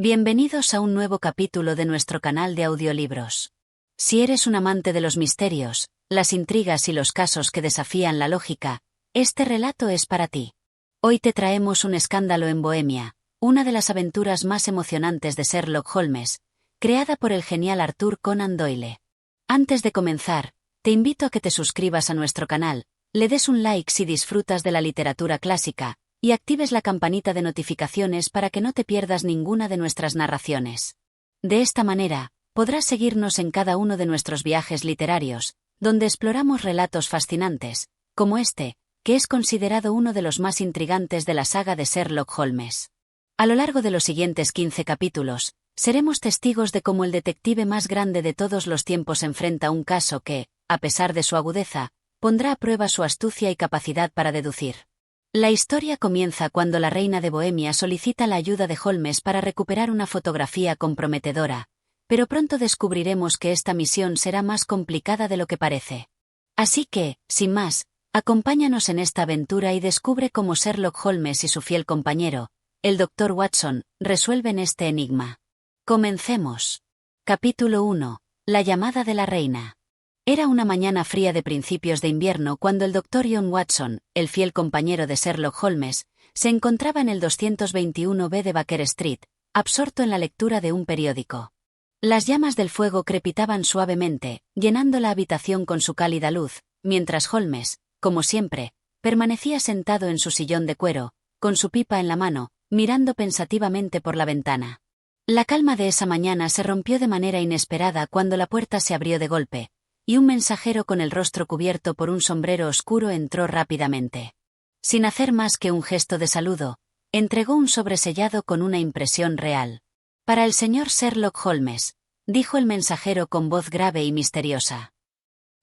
Bienvenidos a un nuevo capítulo de nuestro canal de audiolibros. Si eres un amante de los misterios, las intrigas y los casos que desafían la lógica, este relato es para ti. Hoy te traemos Un escándalo en Bohemia, una de las aventuras más emocionantes de Sherlock Holmes, creada por el genial Arthur Conan Doyle. Antes de comenzar, te invito a que te suscribas a nuestro canal, le des un like si disfrutas de la literatura clásica, y actives la campanita de notificaciones para que no te pierdas ninguna de nuestras narraciones. De esta manera, podrás seguirnos en cada uno de nuestros viajes literarios, donde exploramos relatos fascinantes, como este, que es considerado uno de los más intrigantes de la saga de Sherlock Holmes. A lo largo de los siguientes 15 capítulos, seremos testigos de cómo el detective más grande de todos los tiempos enfrenta un caso que, a pesar de su agudeza, pondrá a prueba su astucia y capacidad para deducir. La historia comienza cuando la reina de Bohemia solicita la ayuda de Holmes para recuperar una fotografía comprometedora, pero pronto descubriremos que esta misión será más complicada de lo que parece. Así que, sin más, acompáñanos en esta aventura y descubre cómo Sherlock Holmes y su fiel compañero, el Dr. Watson, resuelven este enigma. Comencemos. Capítulo 1. La llamada de la reina. Era una mañana fría de principios de invierno cuando el Dr. John Watson, el fiel compañero de Sherlock Holmes, se encontraba en el 221B de Baker Street, absorto en la lectura de un periódico. Las llamas del fuego crepitaban suavemente, llenando la habitación con su cálida luz, mientras Holmes, como siempre, permanecía sentado en su sillón de cuero, con su pipa en la mano, mirando pensativamente por la ventana. La calma de esa mañana se rompió de manera inesperada cuando la puerta se abrió de golpe, y un mensajero con el rostro cubierto por un sombrero oscuro entró rápidamente. Sin hacer más que un gesto de saludo, entregó un sobresellado con una impresión real. «Para el señor Sherlock Holmes», dijo el mensajero con voz grave y misteriosa.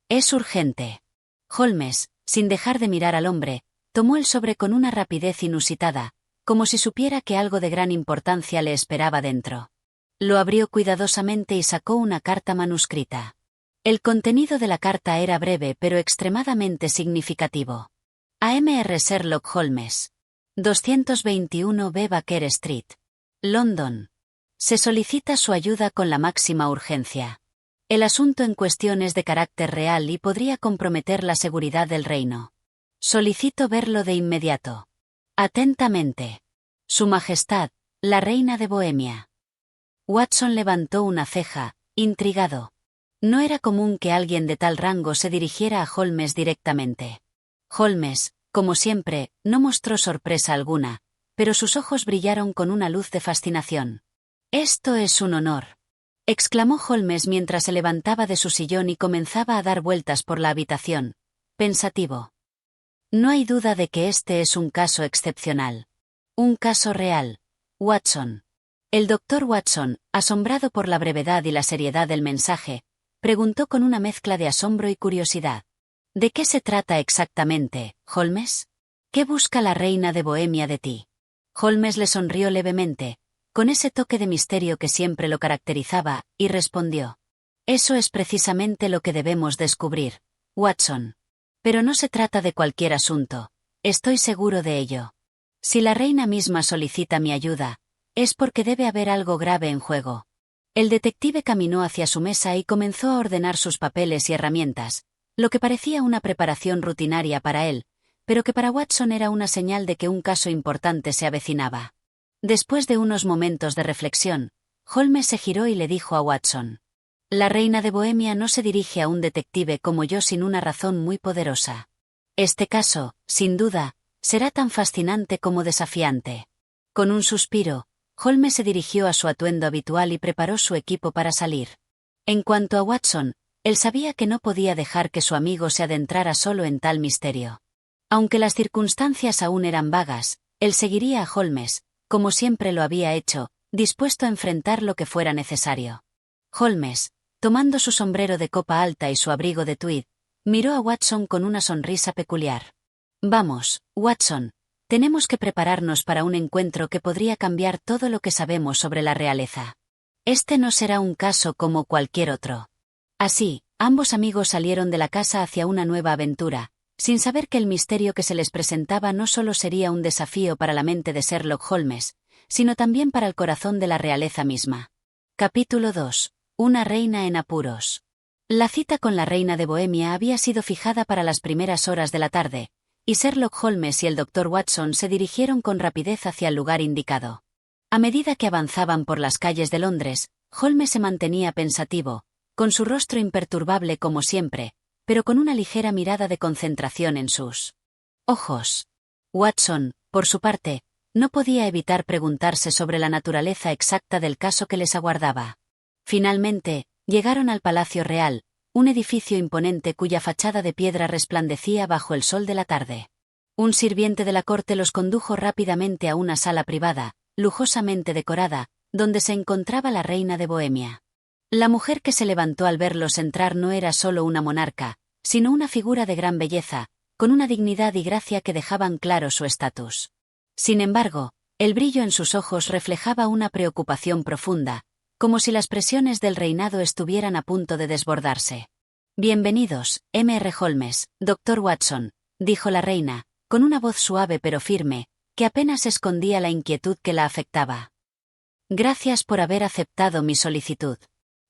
«Es urgente». Holmes, sin dejar de mirar al hombre, tomó el sobre con una rapidez inusitada, como si supiera que algo de gran importancia le esperaba dentro. Lo abrió cuidadosamente y sacó una carta manuscrita. El contenido de la carta era breve pero extremadamente significativo. A Mr. Sherlock Holmes. 221B Baker Street. London. Se solicita su ayuda con la máxima urgencia. El asunto en cuestión es de carácter real y podría comprometer la seguridad del reino. Solicito verlo de inmediato. Atentamente. Su Majestad, la Reina de Bohemia. Watson levantó una ceja, intrigado. No era común que alguien de tal rango se dirigiera a Holmes directamente. Holmes, como siempre, no mostró sorpresa alguna, pero sus ojos brillaron con una luz de fascinación. «Esto es un honor», exclamó Holmes mientras se levantaba de su sillón y comenzaba a dar vueltas por la habitación, pensativo. «No hay duda de que este es un caso excepcional. Un caso real, Watson». El Dr. Watson, asombrado por la brevedad y la seriedad del mensaje, preguntó con una mezcla de asombro y curiosidad. «¿De qué se trata exactamente, Holmes? ¿Qué busca la reina de Bohemia de ti?» Holmes le sonrió levemente, con ese toque de misterio que siempre lo caracterizaba, y respondió. «Eso es precisamente lo que debemos descubrir, Watson. Pero no se trata de cualquier asunto, estoy seguro de ello. Si la reina misma solicita mi ayuda, es porque debe haber algo grave en juego». El detective caminó hacia su mesa y comenzó a ordenar sus papeles y herramientas, lo que parecía una preparación rutinaria para él, pero que para Watson era una señal de que un caso importante se avecinaba. Después de unos momentos de reflexión, Holmes se giró y le dijo a Watson. «La reina de Bohemia no se dirige a un detective como yo sin una razón muy poderosa. Este caso, sin duda, será tan fascinante como desafiante». Con un suspiro, Holmes se dirigió a su atuendo habitual y preparó su equipo para salir. En cuanto a Watson, él sabía que no podía dejar que su amigo se adentrara solo en tal misterio. Aunque las circunstancias aún eran vagas, él seguiría a Holmes, como siempre lo había hecho, dispuesto a enfrentar lo que fuera necesario. Holmes, tomando su sombrero de copa alta y su abrigo de tweed, miró a Watson con una sonrisa peculiar. «Vamos, Watson. Tenemos que prepararnos para un encuentro que podría cambiar todo lo que sabemos sobre la realeza. Este no será un caso como cualquier otro». Así, ambos amigos salieron de la casa hacia una nueva aventura, sin saber que el misterio que se les presentaba no solo sería un desafío para la mente de Sherlock Holmes, sino también para el corazón de la realeza misma. Capítulo 2. Una reina en apuros. La cita con la reina de Bohemia había sido fijada para las primeras horas de la tarde, y Sherlock Holmes y el Dr. Watson se dirigieron con rapidez hacia el lugar indicado. A medida que avanzaban por las calles de Londres, Holmes se mantenía pensativo, con su rostro imperturbable como siempre, pero con una ligera mirada de concentración en sus ojos. Watson, por su parte, no podía evitar preguntarse sobre la naturaleza exacta del caso que les aguardaba. Finalmente, llegaron al Palacio Real, un edificio imponente cuya fachada de piedra resplandecía bajo el sol de la tarde. Un sirviente de la corte los condujo rápidamente a una sala privada, lujosamente decorada, donde se encontraba la reina de Bohemia. La mujer que se levantó al verlos entrar no era solo una monarca, sino una figura de gran belleza, con una dignidad y gracia que dejaban claro su estatus. Sin embargo, el brillo en sus ojos reflejaba una preocupación profunda, como si las presiones del reinado estuvieran a punto de desbordarse. «Bienvenidos, Mr. Holmes, Dr. Watson», dijo la reina, con una voz suave pero firme, que apenas escondía la inquietud que la afectaba. «Gracias por haber aceptado mi solicitud.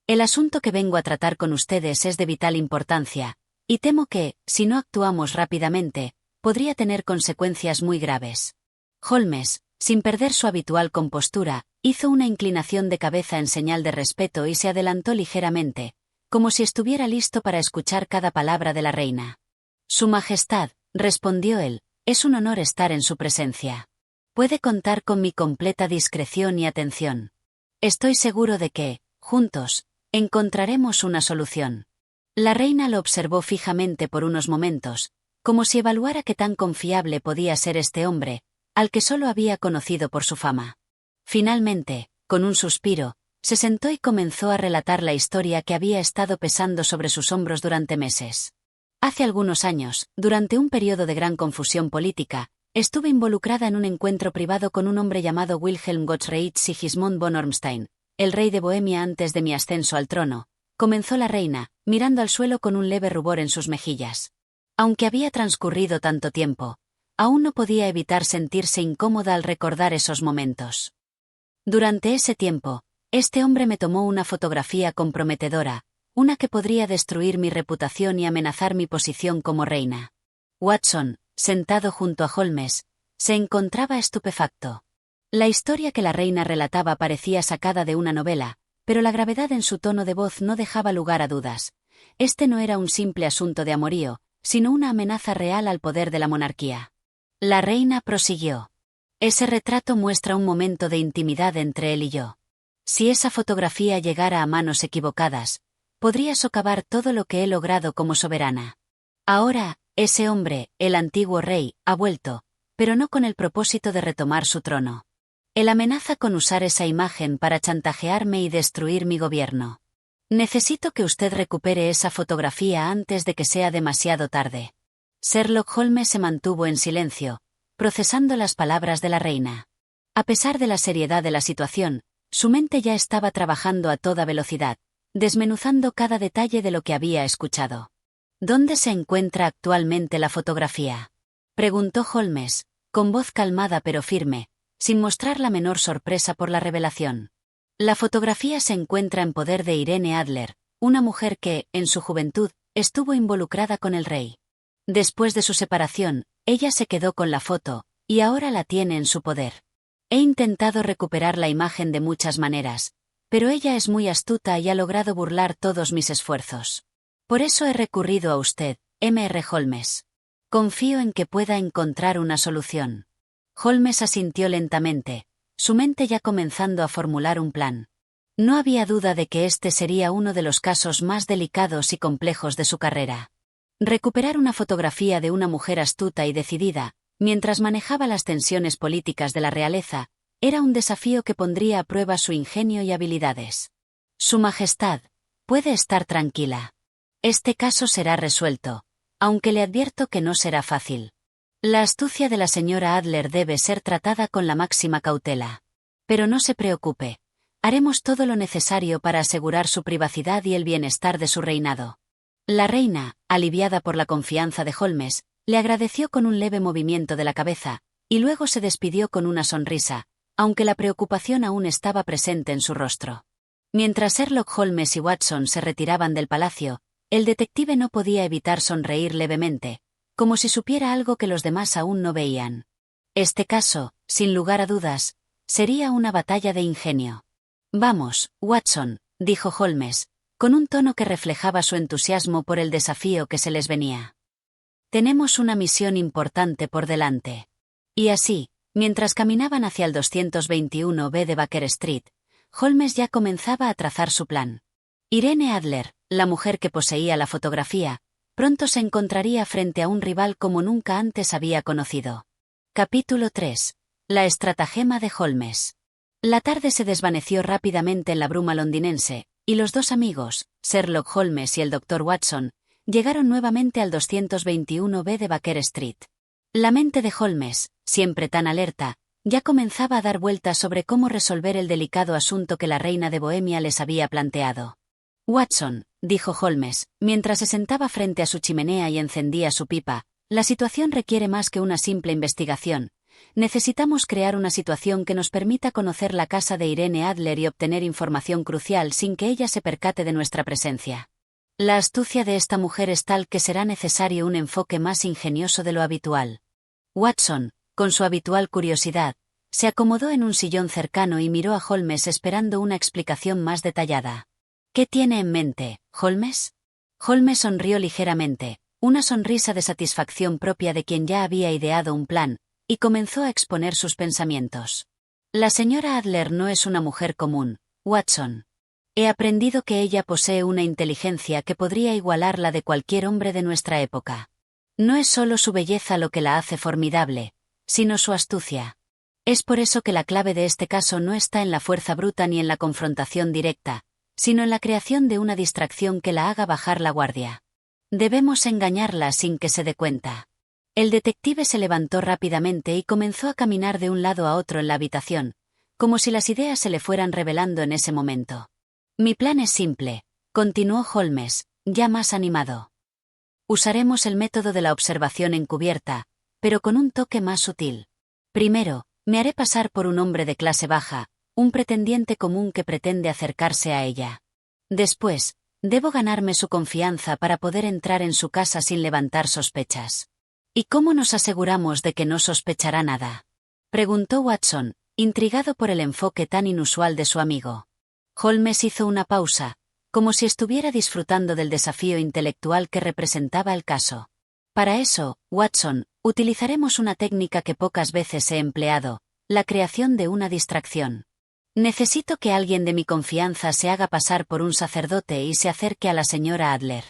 El asunto que vengo a tratar con ustedes es de vital importancia, y temo que, si no actuamos rápidamente, podría tener consecuencias muy graves». Holmes, sin perder su habitual compostura, hizo una inclinación de cabeza en señal de respeto y se adelantó ligeramente, como si estuviera listo para escuchar cada palabra de la reina. «Su Majestad», respondió él, «es un honor estar en su presencia. Puede contar con mi completa discreción y atención. Estoy seguro de que, juntos, encontraremos una solución». La reina lo observó fijamente por unos momentos, como si evaluara qué tan confiable podía ser este hombre, al que solo había conocido por su fama. Finalmente, con un suspiro, se sentó y comenzó a relatar la historia que había estado pesando sobre sus hombros durante meses. «Hace algunos años, durante un periodo de gran confusión política, estuve involucrada en un encuentro privado con un hombre llamado Wilhelm Gottfried Sigismund von Ormstein, el rey de Bohemia antes de mi ascenso al trono», comenzó la reina, mirando al suelo con un leve rubor en sus mejillas. Aunque había transcurrido tanto tiempo, aún no podía evitar sentirse incómoda al recordar esos momentos. «Durante ese tiempo, este hombre me tomó una fotografía comprometedora, una que podría destruir mi reputación y amenazar mi posición como reina». Watson, sentado junto a Holmes, se encontraba estupefacto. La historia que la reina relataba parecía sacada de una novela, pero la gravedad en su tono de voz no dejaba lugar a dudas. Este no era un simple asunto de amorío, sino una amenaza real al poder de la monarquía. La reina prosiguió. «Ese retrato muestra un momento de intimidad entre él y yo. Si esa fotografía llegara a manos equivocadas, podría socavar todo lo que he logrado como soberana. Ahora, ese hombre, el antiguo rey, ha vuelto, pero no con el propósito de retomar su trono. Él amenaza con usar esa imagen para chantajearme y destruir mi gobierno. Necesito que usted recupere esa fotografía antes de que sea demasiado tarde». Sherlock Holmes se mantuvo en silencio, procesando las palabras de la reina. A pesar de la seriedad de la situación, su mente ya estaba trabajando a toda velocidad, desmenuzando cada detalle de lo que había escuchado. «¿Dónde se encuentra actualmente la fotografía?», preguntó Holmes, con voz calmada pero firme, sin mostrar la menor sorpresa por la revelación. «La fotografía se encuentra en poder de Irene Adler, una mujer que, en su juventud, estuvo involucrada con el rey. Después de su separación, ella se quedó con la foto, y ahora la tiene en su poder. He intentado recuperar la imagen de muchas maneras, pero ella es muy astuta y ha logrado burlar todos mis esfuerzos. Por eso he recurrido a usted, Mr. Holmes. Confío en que pueda encontrar una solución». Holmes asintió lentamente, su mente ya comenzando a formular un plan. No había duda de que este sería uno de los casos más delicados y complejos de su carrera. Recuperar una fotografía de una mujer astuta y decidida, mientras manejaba las tensiones políticas de la realeza, era un desafío que pondría a prueba su ingenio y habilidades. «Su Majestad, puede estar tranquila. Este caso será resuelto, aunque le advierto que no será fácil. La astucia de la señora Adler debe ser tratada con la máxima cautela. Pero no se preocupe, haremos todo lo necesario para asegurar su privacidad y el bienestar de su reinado». La reina, aliviada por la confianza de Holmes, le agradeció con un leve movimiento de la cabeza, y luego se despidió con una sonrisa, aunque la preocupación aún estaba presente en su rostro. Mientras Sherlock Holmes y Watson se retiraban del palacio, el detective no podía evitar sonreír levemente, como si supiera algo que los demás aún no veían. Este caso, sin lugar a dudas, sería una batalla de ingenio. Vamos, Watson, dijo Holmes, con un tono que reflejaba su entusiasmo por el desafío que se les venía. Tenemos una misión importante por delante. Y así, mientras caminaban hacia el 221B de Baker Street, Holmes ya comenzaba a trazar su plan. Irene Adler, la mujer que poseía la fotografía, pronto se encontraría frente a un rival como nunca antes había conocido. Capítulo 3. La estratagema de Holmes. La tarde se desvaneció rápidamente en la bruma londinense, y los dos amigos, Sherlock Holmes y el Dr. Watson, llegaron nuevamente al 221B de Baker Street. La mente de Holmes, siempre tan alerta, ya comenzaba a dar vueltas sobre cómo resolver el delicado asunto que la reina de Bohemia les había planteado. Watson, dijo Holmes, mientras se sentaba frente a su chimenea y encendía su pipa, la situación requiere más que una simple investigación. Necesitamos crear una situación que nos permita conocer la casa de Irene Adler y obtener información crucial sin que ella se percate de nuestra presencia. La astucia de esta mujer es tal que será necesario un enfoque más ingenioso de lo habitual. Watson, con su habitual curiosidad, se acomodó en un sillón cercano y miró a Holmes esperando una explicación más detallada. ¿Qué tiene en mente, Holmes? Holmes sonrió ligeramente, una sonrisa de satisfacción propia de quien ya había ideado un plan, y comenzó a exponer sus pensamientos. La señora Adler no es una mujer común, Watson. He aprendido que ella posee una inteligencia que podría igualar la de cualquier hombre de nuestra época. No es solo su belleza lo que la hace formidable, sino su astucia. Es por eso que la clave de este caso no está en la fuerza bruta ni en la confrontación directa, sino en la creación de una distracción que la haga bajar la guardia. Debemos engañarla sin que se dé cuenta. El detective se levantó rápidamente y comenzó a caminar de un lado a otro en la habitación, como si las ideas se le fueran revelando en ese momento. Mi plan es simple, continuó Holmes, ya más animado. Usaremos el método de la observación encubierta, pero con un toque más sutil. Primero, me haré pasar por un hombre de clase baja, un pretendiente común que pretende acercarse a ella. Después, debo ganarme su confianza para poder entrar en su casa sin levantar sospechas. ¿Y cómo nos aseguramos de que no sospechará nada?, preguntó Watson, intrigado por el enfoque tan inusual de su amigo. Holmes hizo una pausa, como si estuviera disfrutando del desafío intelectual que representaba el caso. Para eso, Watson, utilizaremos una técnica que pocas veces he empleado, la creación de una distracción. Necesito que alguien de mi confianza se haga pasar por un sacerdote y se acerque a la señora Adler.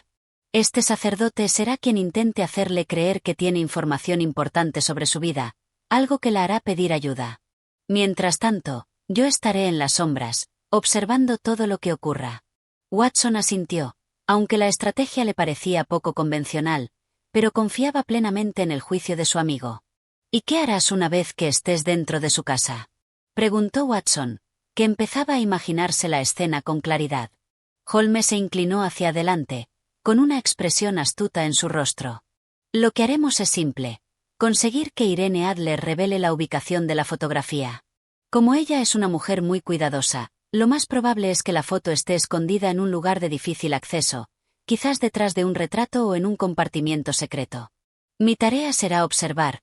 Este sacerdote será quien intente hacerle creer que tiene información importante sobre su vida, algo que la hará pedir ayuda. Mientras tanto, yo estaré en las sombras, observando todo lo que ocurra. Watson asintió, aunque la estrategia le parecía poco convencional, pero confiaba plenamente en el juicio de su amigo. ¿Y qué harás una vez que estés dentro de su casa?, preguntó Watson, que empezaba a imaginarse la escena con claridad. Holmes se inclinó hacia adelante, con una expresión astuta en su rostro. Lo que haremos es simple: conseguir que Irene Adler revele la ubicación de la fotografía. Como ella es una mujer muy cuidadosa, lo más probable es que la foto esté escondida en un lugar de difícil acceso, quizás detrás de un retrato o en un compartimiento secreto. Mi tarea será observar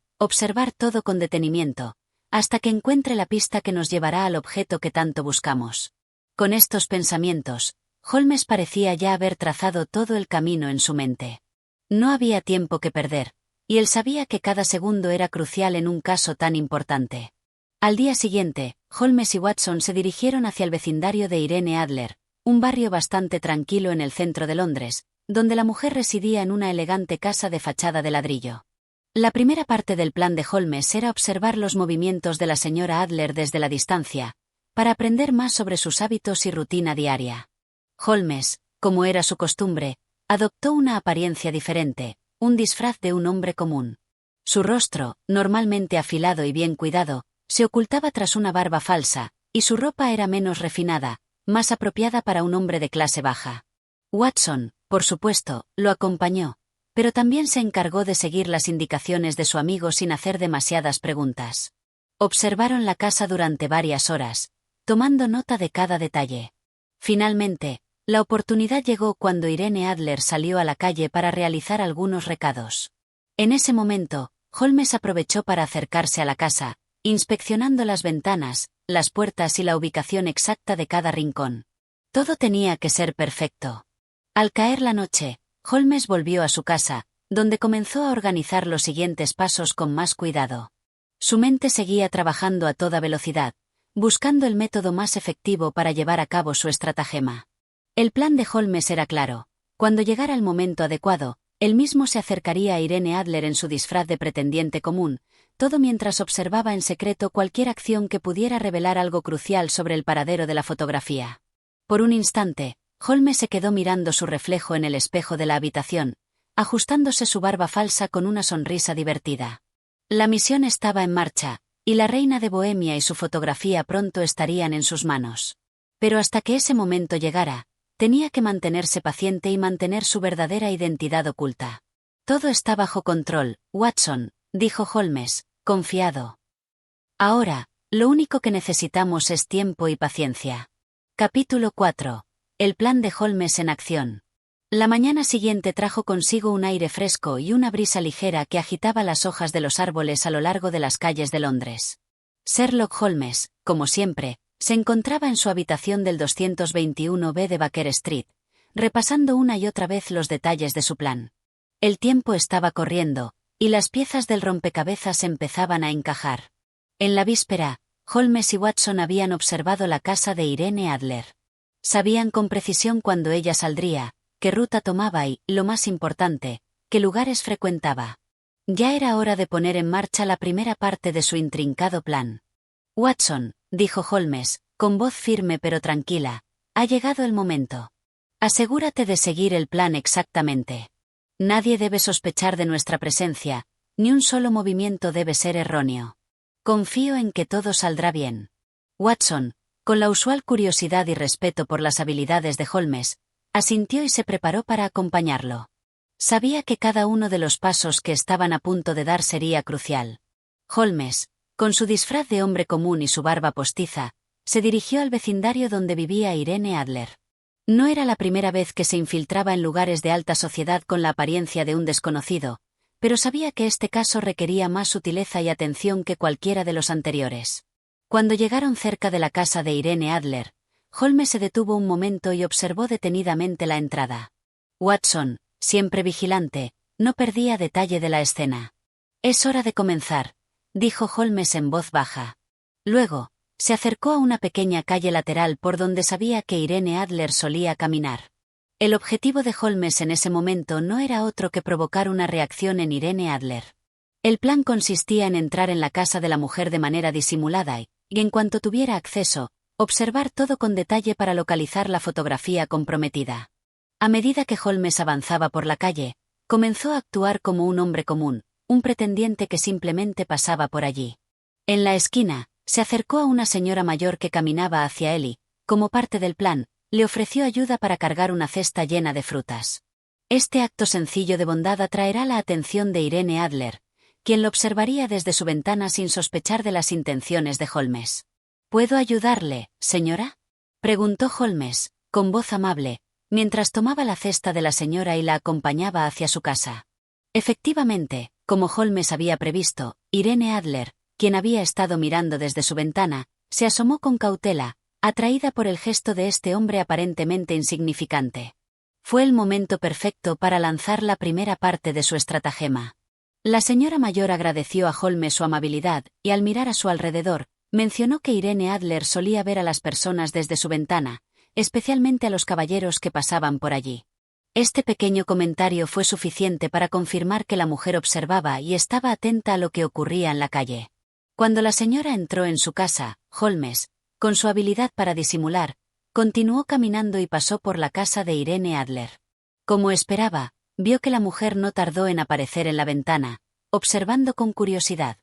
todo con detenimiento, hasta que encuentre la pista que nos llevará al objeto que tanto buscamos. Con estos pensamientos, Holmes parecía ya haber trazado todo el camino en su mente. No había tiempo que perder, y él sabía que cada segundo era crucial en un caso tan importante. Al día siguiente, Holmes y Watson se dirigieron hacia el vecindario de Irene Adler, un barrio bastante tranquilo en el centro de Londres, donde la mujer residía en una elegante casa de fachada de ladrillo. La primera parte del plan de Holmes era observar los movimientos de la señora Adler desde la distancia, para aprender más sobre sus hábitos y rutina diaria. Holmes, como era su costumbre, adoptó una apariencia diferente, un disfraz de un hombre común. Su rostro, normalmente afilado y bien cuidado, se ocultaba tras una barba falsa, y su ropa era menos refinada, más apropiada para un hombre de clase baja. Watson, por supuesto, lo acompañó, pero también se encargó de seguir las indicaciones de su amigo sin hacer demasiadas preguntas. Observaron la casa durante varias horas, tomando nota de cada detalle. Finalmente, la oportunidad llegó cuando Irene Adler salió a la calle para realizar algunos recados. En ese momento, Holmes aprovechó para acercarse a la casa, inspeccionando las ventanas, las puertas y la ubicación exacta de cada rincón. Todo tenía que ser perfecto. Al caer la noche, Holmes volvió a su casa, donde comenzó a organizar los siguientes pasos con más cuidado. Su mente seguía trabajando a toda velocidad, buscando el método más efectivo para llevar a cabo su estratagema. El plan de Holmes era claro. Cuando llegara el momento adecuado, él mismo se acercaría a Irene Adler en su disfraz de pretendiente común, todo mientras observaba en secreto cualquier acción que pudiera revelar algo crucial sobre el paradero de la fotografía. Por un instante, Holmes se quedó mirando su reflejo en el espejo de la habitación, ajustándose su barba falsa con una sonrisa divertida. La misión estaba en marcha, y la reina de Bohemia y su fotografía pronto estarían en sus manos. Pero hasta que ese momento llegara, tenía que mantenerse paciente y mantener su verdadera identidad oculta. Todo está bajo control, Watson, dijo Holmes, confiado. Ahora, lo único que necesitamos es tiempo y paciencia. Capítulo 4. El plan de Holmes en acción. La mañana siguiente trajo consigo un aire fresco y una brisa ligera que agitaba las hojas de los árboles a lo largo de las calles de Londres. Sherlock Holmes, como siempre, se encontraba en su habitación del 221B de Baker Street, repasando una y otra vez los detalles de su plan. El tiempo estaba corriendo, y las piezas del rompecabezas empezaban a encajar. En la víspera, Holmes y Watson habían observado la casa de Irene Adler. Sabían con precisión cuándo ella saldría, qué ruta tomaba y, lo más importante, qué lugares frecuentaba. Ya era hora de poner en marcha la primera parte de su intrincado plan. Watson, dijo Holmes, con voz firme pero tranquila, ha llegado el momento. Asegúrate de seguir el plan exactamente. Nadie debe sospechar de nuestra presencia, ni un solo movimiento debe ser erróneo. Confío en que todo saldrá bien. Watson, con la usual curiosidad y respeto por las habilidades de Holmes, asintió y se preparó para acompañarlo. Sabía que cada uno de los pasos que estaban a punto de dar sería crucial. Holmes, con su disfraz de hombre común y su barba postiza, se dirigió al vecindario donde vivía Irene Adler. No era la primera vez que se infiltraba en lugares de alta sociedad con la apariencia de un desconocido, pero sabía que este caso requería más sutileza y atención que cualquiera de los anteriores. Cuando llegaron cerca de la casa de Irene Adler, Holmes se detuvo un momento y observó detenidamente la entrada. Watson, siempre vigilante, no perdía detalle de la escena. Es hora de comenzar, dijo Holmes en voz baja. Luego, se acercó a una pequeña calle lateral por donde sabía que Irene Adler solía caminar. El objetivo de Holmes en ese momento no era otro que provocar una reacción en Irene Adler. El plan consistía en entrar en la casa de la mujer de manera disimulada y, en cuanto tuviera acceso, observar todo con detalle para localizar la fotografía comprometida. A medida que Holmes avanzaba por la calle, comenzó a actuar como un hombre común, un pretendiente que simplemente pasaba por allí. En la esquina, se acercó a una señora mayor que caminaba hacia él y, como parte del plan, le ofreció ayuda para cargar una cesta llena de frutas. Este acto sencillo de bondad atraerá la atención de Irene Adler, quien lo observaría desde su ventana sin sospechar de las intenciones de Holmes. ¿Puedo ayudarle, señora?, preguntó Holmes, con voz amable, mientras tomaba la cesta de la señora y la acompañaba hacia su casa. Efectivamente, como Holmes había previsto, Irene Adler, quien había estado mirando desde su ventana, se asomó con cautela, atraída por el gesto de este hombre aparentemente insignificante. Fue el momento perfecto para lanzar la primera parte de su estratagema. La señora mayor agradeció a Holmes su amabilidad, y al mirar a su alrededor, mencionó que Irene Adler solía ver a las personas desde su ventana, especialmente a los caballeros que pasaban por allí. Este pequeño comentario fue suficiente para confirmar que la mujer observaba y estaba atenta a lo que ocurría en la calle. Cuando la señora entró en su casa, Holmes, con su habilidad para disimular, continuó caminando y pasó por la casa de Irene Adler. Como esperaba, vio que la mujer no tardó en aparecer en la ventana, observando con curiosidad.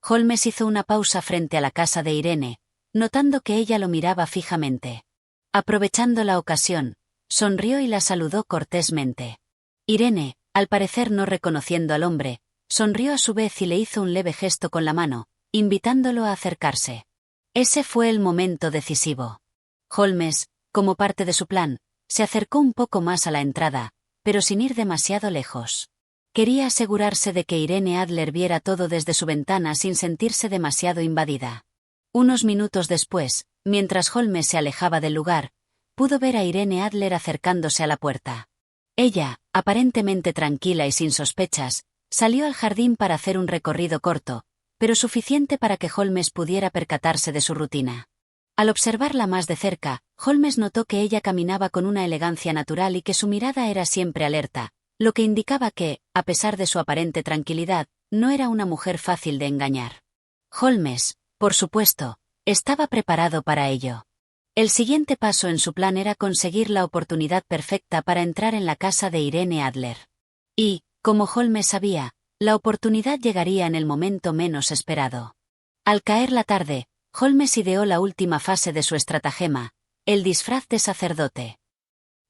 Holmes hizo una pausa frente a la casa de Irene, notando que ella lo miraba fijamente. Aprovechando la ocasión, sonrió y la saludó cortésmente. Irene, al parecer no reconociendo al hombre, sonrió a su vez y le hizo un leve gesto con la mano, invitándolo a acercarse. Ese fue el momento decisivo. Holmes, como parte de su plan, se acercó un poco más a la entrada, pero sin ir demasiado lejos. Quería asegurarse de que Irene Adler viera todo desde su ventana sin sentirse demasiado invadida. Unos minutos después, mientras Holmes se alejaba del lugar, pudo ver a Irene Adler acercándose a la puerta. Ella, aparentemente tranquila y sin sospechas, salió al jardín para hacer un recorrido corto, pero suficiente para que Holmes pudiera percatarse de su rutina. Al observarla más de cerca, Holmes notó que ella caminaba con una elegancia natural y que su mirada era siempre alerta, lo que indicaba que, a pesar de su aparente tranquilidad, no era una mujer fácil de engañar. Holmes, por supuesto, estaba preparado para ello. El siguiente paso en su plan era conseguir la oportunidad perfecta para entrar en la casa de Irene Adler. Y, como Holmes sabía, la oportunidad llegaría en el momento menos esperado. Al caer la tarde, Holmes ideó la última fase de su estratagema, el disfraz de sacerdote.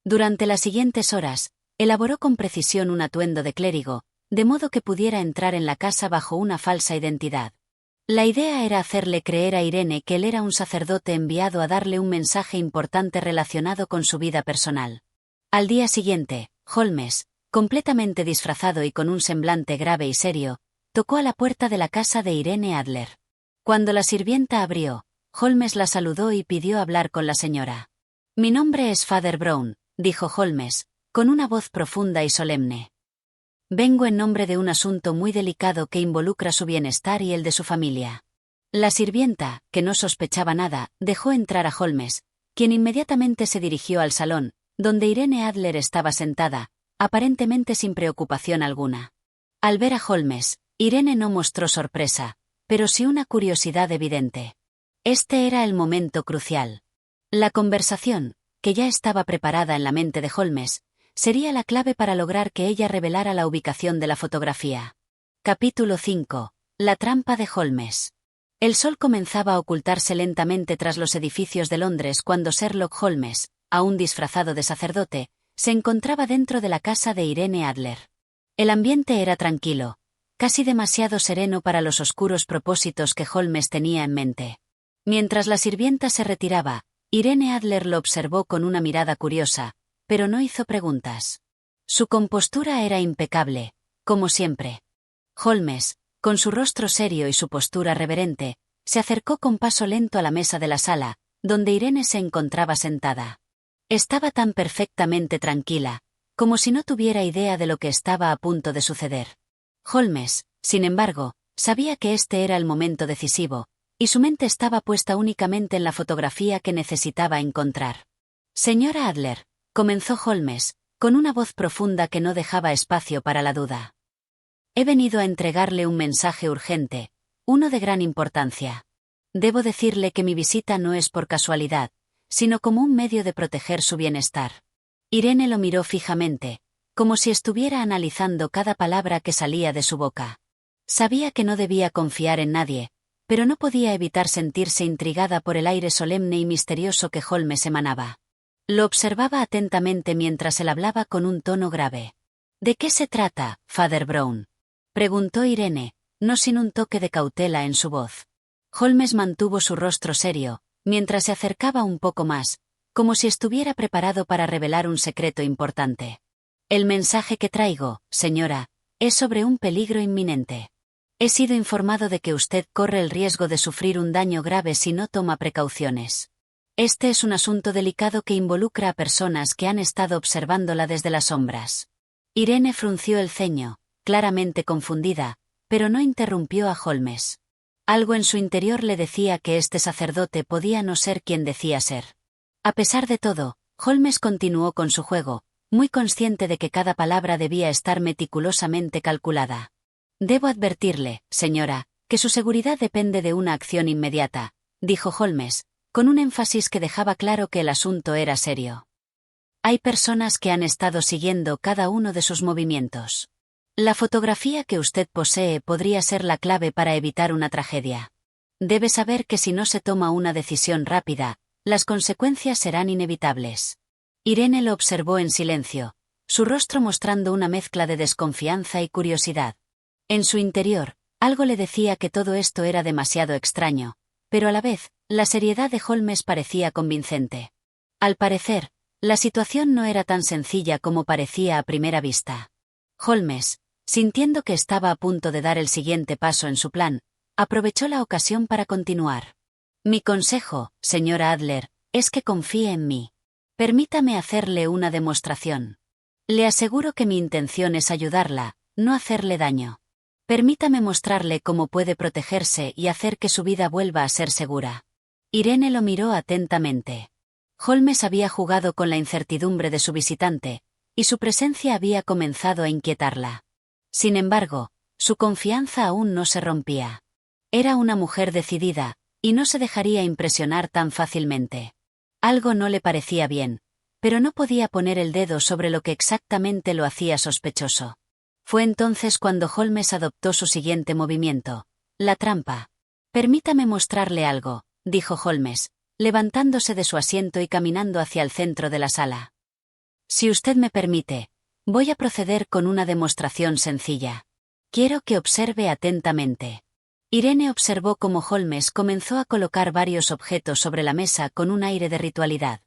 Durante las siguientes horas, elaboró con precisión un atuendo de clérigo, de modo que pudiera entrar en la casa bajo una falsa identidad. La idea era hacerle creer a Irene que él era un sacerdote enviado a darle un mensaje importante relacionado con su vida personal. Al día siguiente, Holmes, completamente disfrazado y con un semblante grave y serio, tocó a la puerta de la casa de Irene Adler. Cuando la sirvienta abrió, Holmes la saludó y pidió hablar con la señora. «Mi nombre es Father Brown», dijo Holmes, con una voz profunda y solemne. «Vengo en nombre de un asunto muy delicado que involucra su bienestar y el de su familia». La sirvienta, que no sospechaba nada, dejó entrar a Holmes, quien inmediatamente se dirigió al salón, donde Irene Adler estaba sentada, aparentemente sin preocupación alguna. Al ver a Holmes, Irene no mostró sorpresa, pero sí una curiosidad evidente. Este era el momento crucial. La conversación, que ya estaba preparada en la mente de Holmes, sería la clave para lograr que ella revelara la ubicación de la fotografía. Capítulo 5. La trampa de Holmes. El sol comenzaba a ocultarse lentamente tras los edificios de Londres cuando Sherlock Holmes, aún disfrazado de sacerdote, se encontraba dentro de la casa de Irene Adler. El ambiente era tranquilo, casi demasiado sereno para los oscuros propósitos que Holmes tenía en mente. Mientras la sirvienta se retiraba, Irene Adler lo observó con una mirada curiosa, pero no hizo preguntas. Su compostura era impecable, como siempre. Holmes, con su rostro serio y su postura reverente, se acercó con paso lento a la mesa de la sala, donde Irene se encontraba sentada. Estaba tan perfectamente tranquila, como si no tuviera idea de lo que estaba a punto de suceder. Holmes, sin embargo, sabía que este era el momento decisivo, y su mente estaba puesta únicamente en la fotografía que necesitaba encontrar. «Señora Adler», comenzó Holmes, con una voz profunda que no dejaba espacio para la duda. «He venido a entregarle un mensaje urgente, uno de gran importancia. Debo decirle que mi visita no es por casualidad, sino como un medio de proteger su bienestar». Irene lo miró fijamente, como si estuviera analizando cada palabra que salía de su boca. Sabía que no debía confiar en nadie, pero no podía evitar sentirse intrigada por el aire solemne y misterioso que Holmes emanaba. Lo observaba atentamente mientras él hablaba con un tono grave. «¿De qué se trata, Father Brown?», preguntó Irene, no sin un toque de cautela en su voz. Holmes mantuvo su rostro serio, mientras se acercaba un poco más, como si estuviera preparado para revelar un secreto importante. «El mensaje que traigo, señora, es sobre un peligro inminente. He sido informado de que usted corre el riesgo de sufrir un daño grave si no toma precauciones. Este es un asunto delicado que involucra a personas que han estado observándola desde las sombras». Irene frunció el ceño, claramente confundida, pero no interrumpió a Holmes. Algo en su interior le decía que este sacerdote podía no ser quien decía ser. A pesar de todo, Holmes continuó con su juego, muy consciente de que cada palabra debía estar meticulosamente calculada. «Debo advertirle, señora, que su seguridad depende de una acción inmediata», dijo Holmes, con un énfasis que dejaba claro que el asunto era serio. «Hay personas que han estado siguiendo cada uno de sus movimientos. La fotografía que usted posee podría ser la clave para evitar una tragedia. Debe saber que si no se toma una decisión rápida, las consecuencias serán inevitables». Irene lo observó en silencio, su rostro mostrando una mezcla de desconfianza y curiosidad. En su interior, Algo le decía que todo esto era demasiado extraño, pero a la vez, la seriedad de Holmes parecía convincente. Al parecer, la situación no era tan sencilla como parecía a primera vista. Holmes, sintiendo que estaba a punto de dar el siguiente paso en su plan, aprovechó la ocasión para continuar. Mi consejo, señora Adler, es que confíe en mí. Permítame hacerle una demostración. Le aseguro que mi intención es ayudarla, no hacerle daño. Permítame mostrarle cómo puede protegerse y hacer que su vida vuelva a ser segura. Irene lo miró atentamente. Holmes había jugado con la incertidumbre de su visitante, y su presencia había comenzado a inquietarla. Sin embargo, su confianza aún no se rompía. Era una mujer decidida, y no se dejaría impresionar tan fácilmente. Algo no le parecía bien, pero no podía poner el dedo sobre lo que exactamente lo hacía sospechoso. Fue entonces cuando Holmes adoptó su siguiente movimiento, la trampa. Permítame mostrarle algo, dijo Holmes, levantándose de su asiento y caminando hacia el centro de la sala. Si usted me permite, voy a proceder con una demostración sencilla. Quiero que observe atentamente. Irene observó cómo Holmes comenzó a colocar varios objetos sobre la mesa con un aire de ritualidad.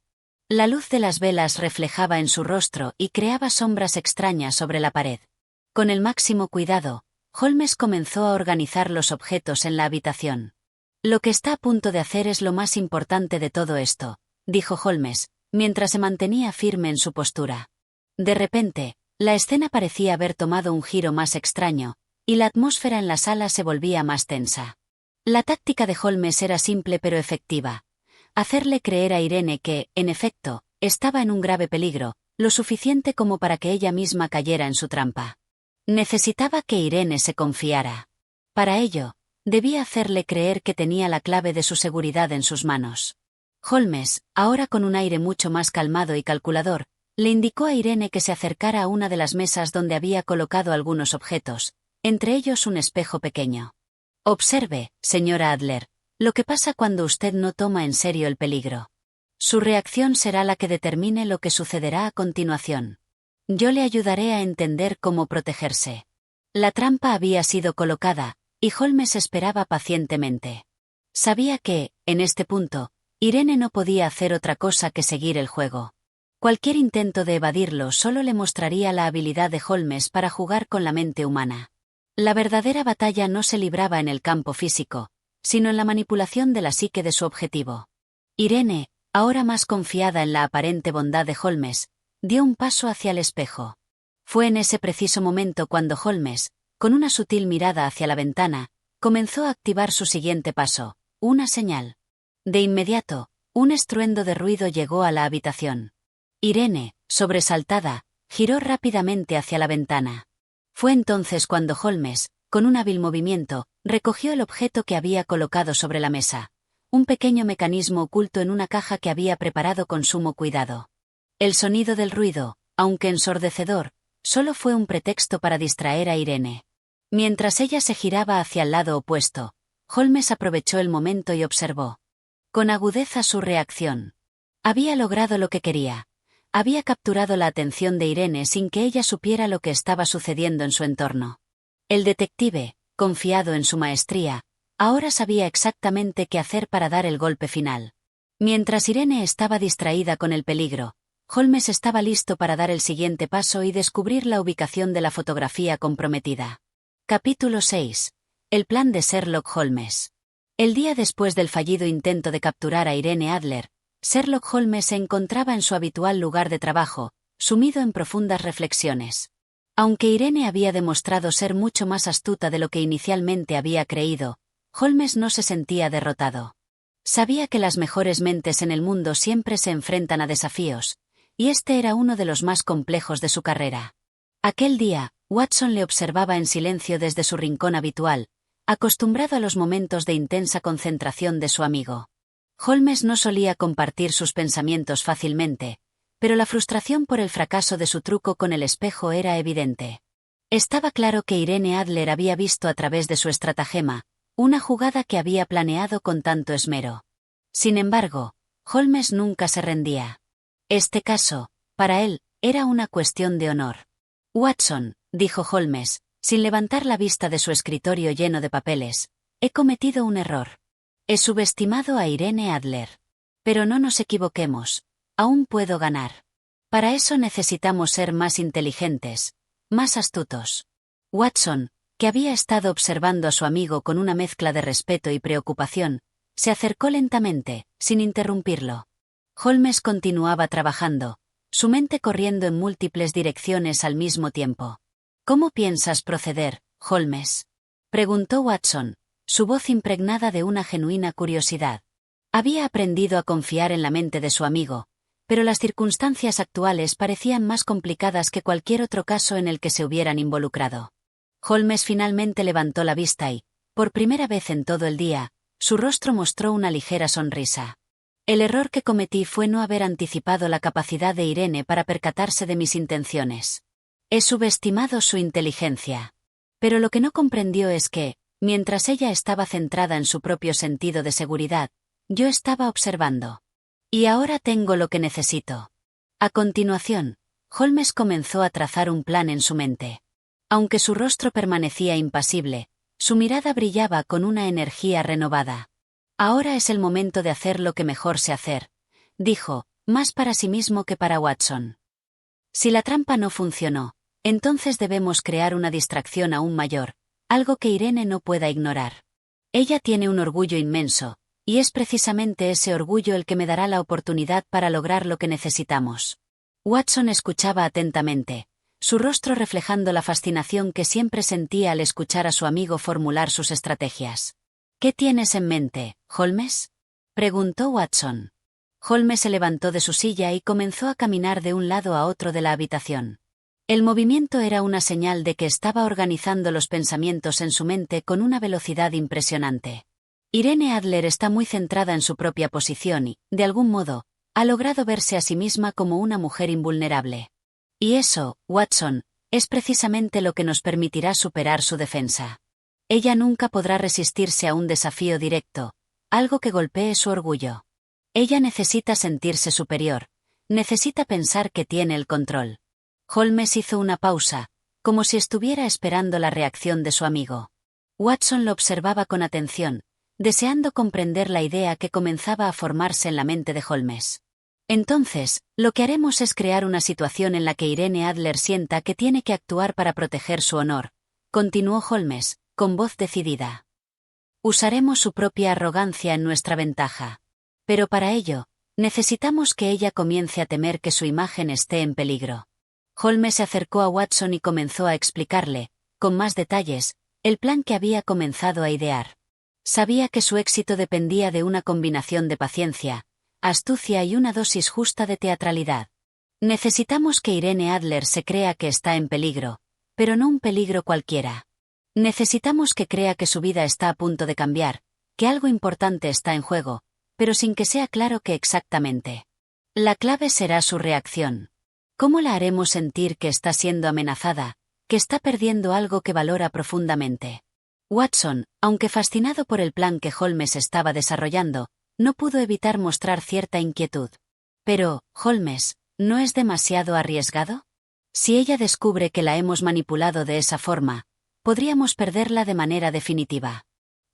La luz de las velas reflejaba en su rostro y creaba sombras extrañas sobre la pared. Con el máximo cuidado, Holmes comenzó a organizar los objetos en la habitación. Lo que está a punto de hacer es lo más importante de todo esto, dijo Holmes, mientras se mantenía firme en su postura. De repente, la escena parecía haber tomado un giro más extraño, y la atmósfera en la sala se volvía más tensa. La táctica de Holmes era simple pero efectiva. Hacerle creer a Irene que, en efecto, estaba en un grave peligro, lo suficiente como para que ella misma cayera en su trampa. Necesitaba que Irene se confiara. Para ello, debía hacerle creer que tenía la clave de su seguridad en sus manos. Holmes, ahora con un aire mucho más calmado y calculador, le indicó a Irene que se acercara a una de las mesas donde había colocado algunos objetos, entre ellos un espejo pequeño. Observe, señora Adler, lo que pasa cuando usted no toma en serio el peligro. Su reacción será la que determine lo que sucederá a continuación. Yo le ayudaré a entender cómo protegerse. La trampa había sido colocada, y Holmes esperaba pacientemente. Sabía que, en este punto, Irene no podía hacer otra cosa que seguir el juego. Cualquier intento de evadirlo solo le mostraría la habilidad de Holmes para jugar con la mente humana. La verdadera batalla no se libraba en el campo físico, sino en la manipulación de la psique de su objetivo. Irene, ahora más confiada en la aparente bondad de Holmes, dio un paso hacia el espejo. Fue en ese preciso momento cuando Holmes, con una sutil mirada hacia la ventana, comenzó a activar su siguiente paso, una señal. De inmediato, un estruendo de ruido llegó a la habitación. Irene, sobresaltada, giró rápidamente hacia la ventana. Fue entonces cuando Holmes, con un hábil movimiento, recogió el objeto que había colocado sobre la mesa, un pequeño mecanismo oculto en una caja que había preparado con sumo cuidado. El sonido del ruido, aunque ensordecedor, solo fue un pretexto para distraer a Irene. Mientras ella se giraba hacia el lado opuesto, Holmes aprovechó el momento y observó con agudeza su reacción. Había logrado lo que quería. Había capturado la atención de Irene sin que ella supiera lo que estaba sucediendo en su entorno. El detective, confiado en su maestría, ahora sabía exactamente qué hacer para dar el golpe final. Mientras Irene estaba distraída con el peligro, Holmes estaba listo para dar el siguiente paso y descubrir la ubicación de la fotografía comprometida. Capítulo 6. El plan de Sherlock Holmes. El día después del fallido intento de capturar a Irene Adler, Sherlock Holmes se encontraba en su habitual lugar de trabajo, sumido en profundas reflexiones. Aunque Irene había demostrado ser mucho más astuta de lo que inicialmente había creído, Holmes no se sentía derrotado. Sabía que las mejores mentes en el mundo siempre se enfrentan a desafíos, y este era uno de los más complejos de su carrera. Aquel día, Watson le observaba en silencio desde su rincón habitual, acostumbrado a los momentos de intensa concentración de su amigo. Holmes no solía compartir sus pensamientos fácilmente, pero la frustración por el fracaso de su truco con el espejo era evidente. Estaba claro que Irene Adler había visto a través de su estratagema, una jugada que había planeado con tanto esmero. Sin embargo, Holmes nunca se rendía. Este caso, para él, era una cuestión de honor. Watson, dijo Holmes, Sin levantar la vista de su escritorio lleno de papeles, he cometido un error. He subestimado a Irene Adler. Pero no nos equivoquemos, aún puedo ganar. Para eso necesitamos ser más inteligentes, más astutos. Watson, que había estado observando a su amigo con una mezcla de respeto y preocupación, se acercó lentamente, sin interrumpirlo. Holmes continuaba trabajando, su mente corriendo en múltiples direcciones al mismo tiempo. ¿Cómo piensas proceder, Holmes?, preguntó Watson, su voz impregnada de una genuina curiosidad. Había aprendido a confiar en la mente de su amigo, pero las circunstancias actuales parecían más complicadas que cualquier otro caso en el que se hubieran involucrado. Holmes finalmente levantó la vista y, por primera vez en todo el día, su rostro mostró una ligera sonrisa. El error que cometí fue no haber anticipado la capacidad de Irene para percatarse de mis intenciones. He subestimado su inteligencia. Pero lo que no comprendió es que, mientras ella estaba centrada en su propio sentido de seguridad, yo estaba observando. Y ahora tengo lo que necesito. A continuación, Holmes comenzó a trazar un plan en su mente. Aunque su rostro permanecía impasible, su mirada brillaba con una energía renovada. Ahora es el momento de hacer lo que mejor sé hacer, dijo, más para sí mismo que para Watson. Si la trampa no funcionó, entonces debemos crear una distracción aún mayor, algo que Irene no pueda ignorar. Ella tiene un orgullo inmenso, y es precisamente ese orgullo el que me dará la oportunidad para lograr lo que necesitamos. Watson escuchaba atentamente, su rostro reflejando la fascinación que siempre sentía al escuchar a su amigo formular sus estrategias. ¿Qué tienes en mente, Holmes?, preguntó Watson. Holmes se levantó de su silla y comenzó a caminar de un lado a otro de la habitación. El movimiento era una señal de que estaba organizando los pensamientos en su mente con una velocidad impresionante. Irene Adler está muy centrada en su propia posición y, de algún modo, ha logrado verse a sí misma como una mujer invulnerable. Y eso, Watson, es precisamente lo que nos permitirá superar su defensa. Ella nunca podrá resistirse a un desafío directo, algo que golpee su orgullo. Ella necesita sentirse superior, necesita pensar que tiene el control. Holmes hizo una pausa, como si estuviera esperando la reacción de su amigo. Watson lo observaba con atención, deseando comprender la idea que comenzaba a formarse en la mente de Holmes. Entonces, lo que haremos es crear una situación en la que Irene Adler sienta que tiene que actuar para proteger su honor, continuó Holmes, con voz decidida. Usaremos su propia arrogancia en nuestra ventaja. Pero para ello, necesitamos que ella comience a temer que su imagen esté en peligro. Holmes se acercó a Watson y comenzó a explicarle, con más detalles, el plan que había comenzado a idear. Sabía que su éxito dependía de una combinación de paciencia, astucia y una dosis justa de teatralidad. Necesitamos que Irene Adler se crea que está en peligro, pero no un peligro cualquiera. Necesitamos que crea que su vida está a punto de cambiar, que algo importante está en juego, pero sin que sea claro qué exactamente. La clave será su reacción. ¿Cómo la haremos sentir que está siendo amenazada, que está perdiendo algo que valora profundamente? Watson, aunque fascinado por el plan que Holmes estaba desarrollando, no pudo evitar mostrar cierta inquietud. Pero, Holmes, ¿no es demasiado arriesgado? Si ella descubre que la hemos manipulado de esa forma, podríamos perderla de manera definitiva.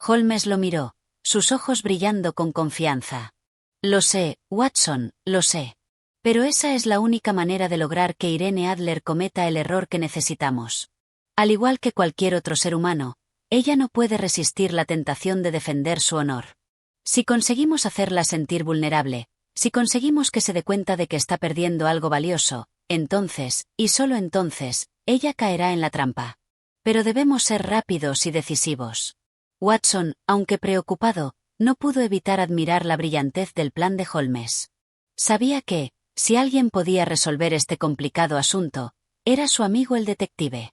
Holmes lo miró, sus ojos brillando con confianza. Lo sé, Watson, lo sé. Pero esa es la única manera de lograr que Irene Adler cometa el error que necesitamos. Al igual que cualquier otro ser humano, ella no puede resistir la tentación de defender su honor. Si conseguimos hacerla sentir vulnerable, si conseguimos que se dé cuenta de que está perdiendo algo valioso, entonces, y solo entonces, ella caerá en la trampa. Pero debemos ser rápidos y decisivos. Watson, aunque preocupado, no pudo evitar admirar la brillantez del plan de Holmes. Sabía que, si alguien podía resolver este complicado asunto, era su amigo el detective.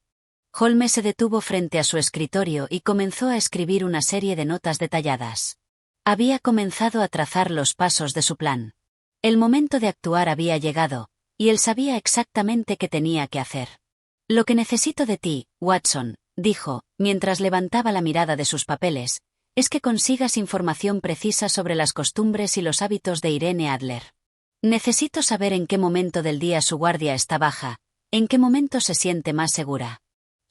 Holmes se detuvo frente a su escritorio y comenzó a escribir una serie de notas detalladas. Había comenzado a trazar los pasos de su plan. El momento de actuar había llegado, y él sabía exactamente qué tenía que hacer. Lo que necesito de ti, Watson, dijo, mientras levantaba la mirada de sus papeles, es que consigas información precisa sobre las costumbres y los hábitos de Irene Adler. Necesito saber en qué momento del día su guardia está baja, en qué momento se siente más segura.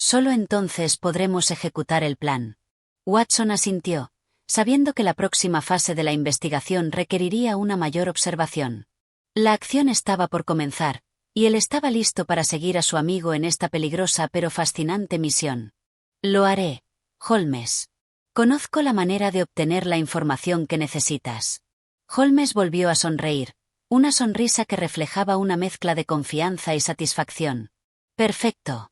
Solo entonces podremos ejecutar el plan. Watson asintió, sabiendo que la próxima fase de la investigación requeriría una mayor observación. La acción estaba por comenzar, y él estaba listo para seguir a su amigo en esta peligrosa pero fascinante misión. Lo haré, Holmes. Conozco la manera de obtener la información que necesitas. Holmes volvió a sonreír, una sonrisa que reflejaba una mezcla de confianza y satisfacción. Perfecto.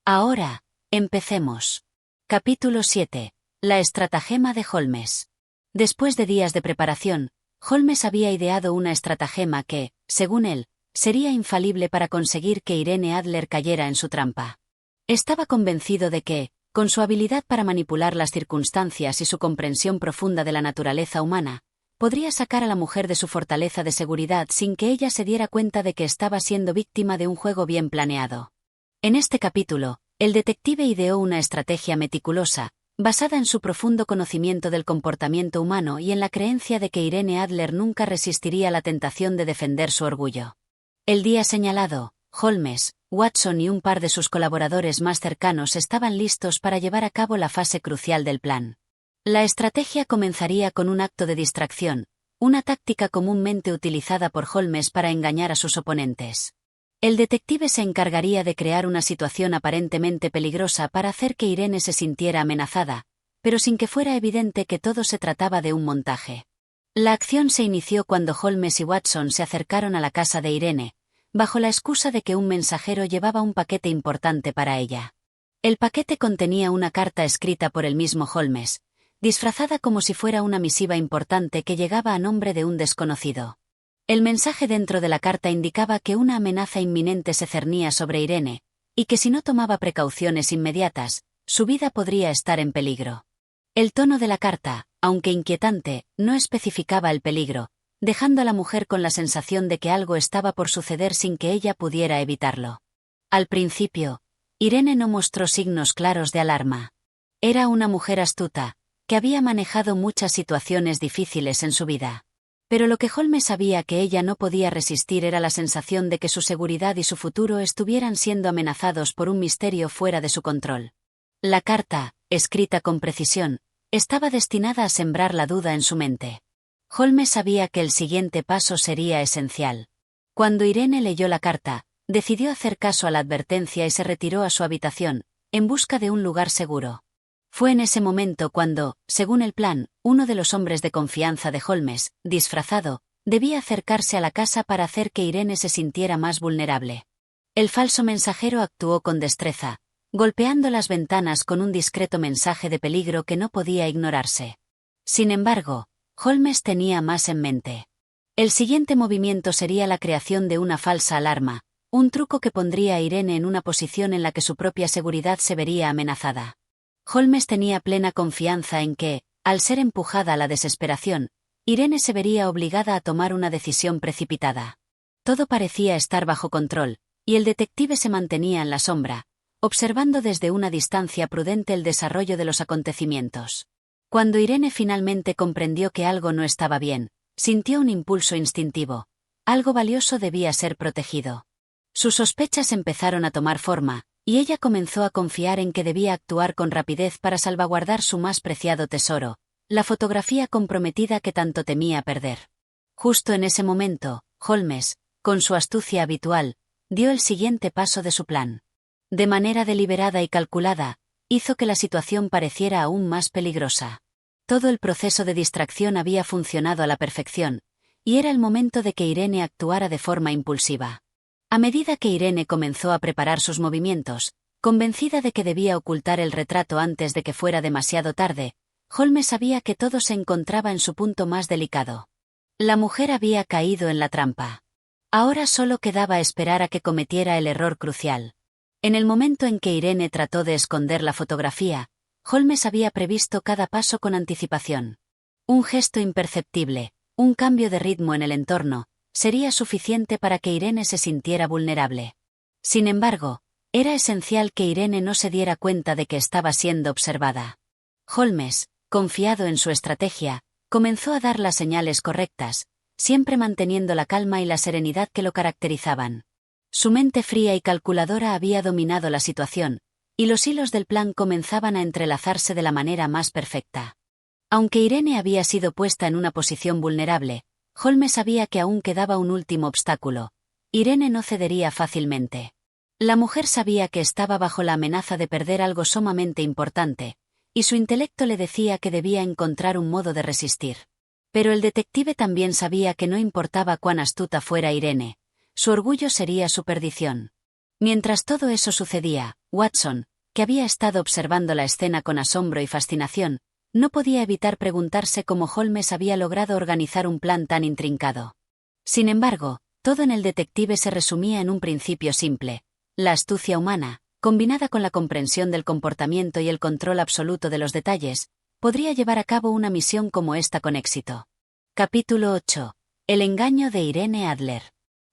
Ahora, empecemos. Capítulo 7. La estratagema de Holmes. Después de días de preparación, Holmes había ideado una estratagema que, según él, sería infalible para conseguir que Irene Adler cayera en su trampa. Estaba convencido de que, con su habilidad para manipular las circunstancias y su comprensión profunda de la naturaleza humana, podría sacar a la mujer de su fortaleza de seguridad sin que ella se diera cuenta de que estaba siendo víctima de un juego bien planeado. En este capítulo, el detective ideó una estrategia meticulosa, basada en su profundo conocimiento del comportamiento humano y en la creencia de que Irene Adler nunca resistiría la tentación de defender su orgullo. El día señalado, Holmes, Watson y un par de sus colaboradores más cercanos estaban listos para llevar a cabo la fase crucial del plan. La estrategia comenzaría con un acto de distracción, una táctica comúnmente utilizada por Holmes para engañar a sus oponentes. El detective se encargaría de crear una situación aparentemente peligrosa para hacer que Irene se sintiera amenazada, pero sin que fuera evidente que todo se trataba de un montaje. La acción se inició cuando Holmes y Watson se acercaron a la casa de Irene, bajo la excusa de que un mensajero llevaba un paquete importante para ella. El paquete contenía una carta escrita por el mismo Holmes, disfrazada como si fuera una misiva importante que llegaba a nombre de un desconocido. El mensaje dentro de la carta indicaba que una amenaza inminente se cernía sobre Irene, y que si no tomaba precauciones inmediatas, su vida podría estar en peligro. El tono de la carta, aunque inquietante, no especificaba el peligro, dejando a la mujer con la sensación de que algo estaba por suceder sin que ella pudiera evitarlo. Al principio, Irene no mostró signos claros de alarma. Era una mujer astuta, que había manejado muchas situaciones difíciles en su vida. Pero lo que Holmes sabía que ella no podía resistir era la sensación de que su seguridad y su futuro estuvieran siendo amenazados por un misterio fuera de su control. La carta, escrita con precisión, estaba destinada a sembrar la duda en su mente. Holmes sabía que el siguiente paso sería esencial. Cuando Irene leyó la carta, decidió hacer caso a la advertencia y se retiró a su habitación, en busca de un lugar seguro. Fue en ese momento cuando, según el plan, uno de los hombres de confianza de Holmes, disfrazado, debía acercarse a la casa para hacer que Irene se sintiera más vulnerable. El falso mensajero actuó con destreza, golpeando las ventanas con un discreto mensaje de peligro que no podía ignorarse. Sin embargo, Holmes tenía más en mente. El siguiente movimiento sería la creación de una falsa alarma, un truco que pondría a Irene en una posición en la que su propia seguridad se vería amenazada. Holmes tenía plena confianza en que, al ser empujada a la desesperación, Irene se vería obligada a tomar una decisión precipitada. Todo parecía estar bajo control, y el detective se mantenía en la sombra, observando desde una distancia prudente el desarrollo de los acontecimientos. Cuando Irene finalmente comprendió que algo no estaba bien, sintió un impulso instintivo. Algo valioso debía ser protegido. Sus sospechas empezaron a tomar forma, y ella comenzó a confiar en que debía actuar con rapidez para salvaguardar su más preciado tesoro, la fotografía comprometida que tanto temía perder. Justo en ese momento, Holmes, con su astucia habitual, dio el siguiente paso de su plan. De manera deliberada y calculada, hizo que la situación pareciera aún más peligrosa. Todo el proceso de distracción había funcionado a la perfección, y era el momento de que Irene actuara de forma impulsiva. A medida que Irene comenzó a preparar sus movimientos, convencida de que debía ocultar el retrato antes de que fuera demasiado tarde, Holmes sabía que todo se encontraba en su punto más delicado. La mujer había caído en la trampa. Ahora solo quedaba esperar a que cometiera el error crucial. En el momento en que Irene trató de esconder la fotografía, Holmes había previsto cada paso con anticipación. Un gesto imperceptible, un cambio de ritmo en el entorno, sería suficiente para que Irene se sintiera vulnerable. Sin embargo, era esencial que Irene no se diera cuenta de que estaba siendo observada. Holmes, confiado en su estrategia, comenzó a dar las señales correctas, siempre manteniendo la calma y la serenidad que lo caracterizaban. Su mente fría y calculadora había dominado la situación, y los hilos del plan comenzaban a entrelazarse de la manera más perfecta. Aunque Irene había sido puesta en una posición vulnerable, Holmes sabía que aún quedaba un último obstáculo. Irene no cedería fácilmente. La mujer sabía que estaba bajo la amenaza de perder algo sumamente importante, y su intelecto le decía que debía encontrar un modo de resistir. Pero el detective también sabía que no importaba cuán astuta fuera Irene, su orgullo sería su perdición. Mientras todo eso sucedía, Watson, que había estado observando la escena con asombro y fascinación, no podía evitar preguntarse cómo Holmes había logrado organizar un plan tan intrincado. Sin embargo, todo en el detective se resumía en un principio simple: la astucia humana, combinada con la comprensión del comportamiento y el control absoluto de los detalles, podría llevar a cabo una misión como esta con éxito. Capítulo 8. El engaño de Irene Adler.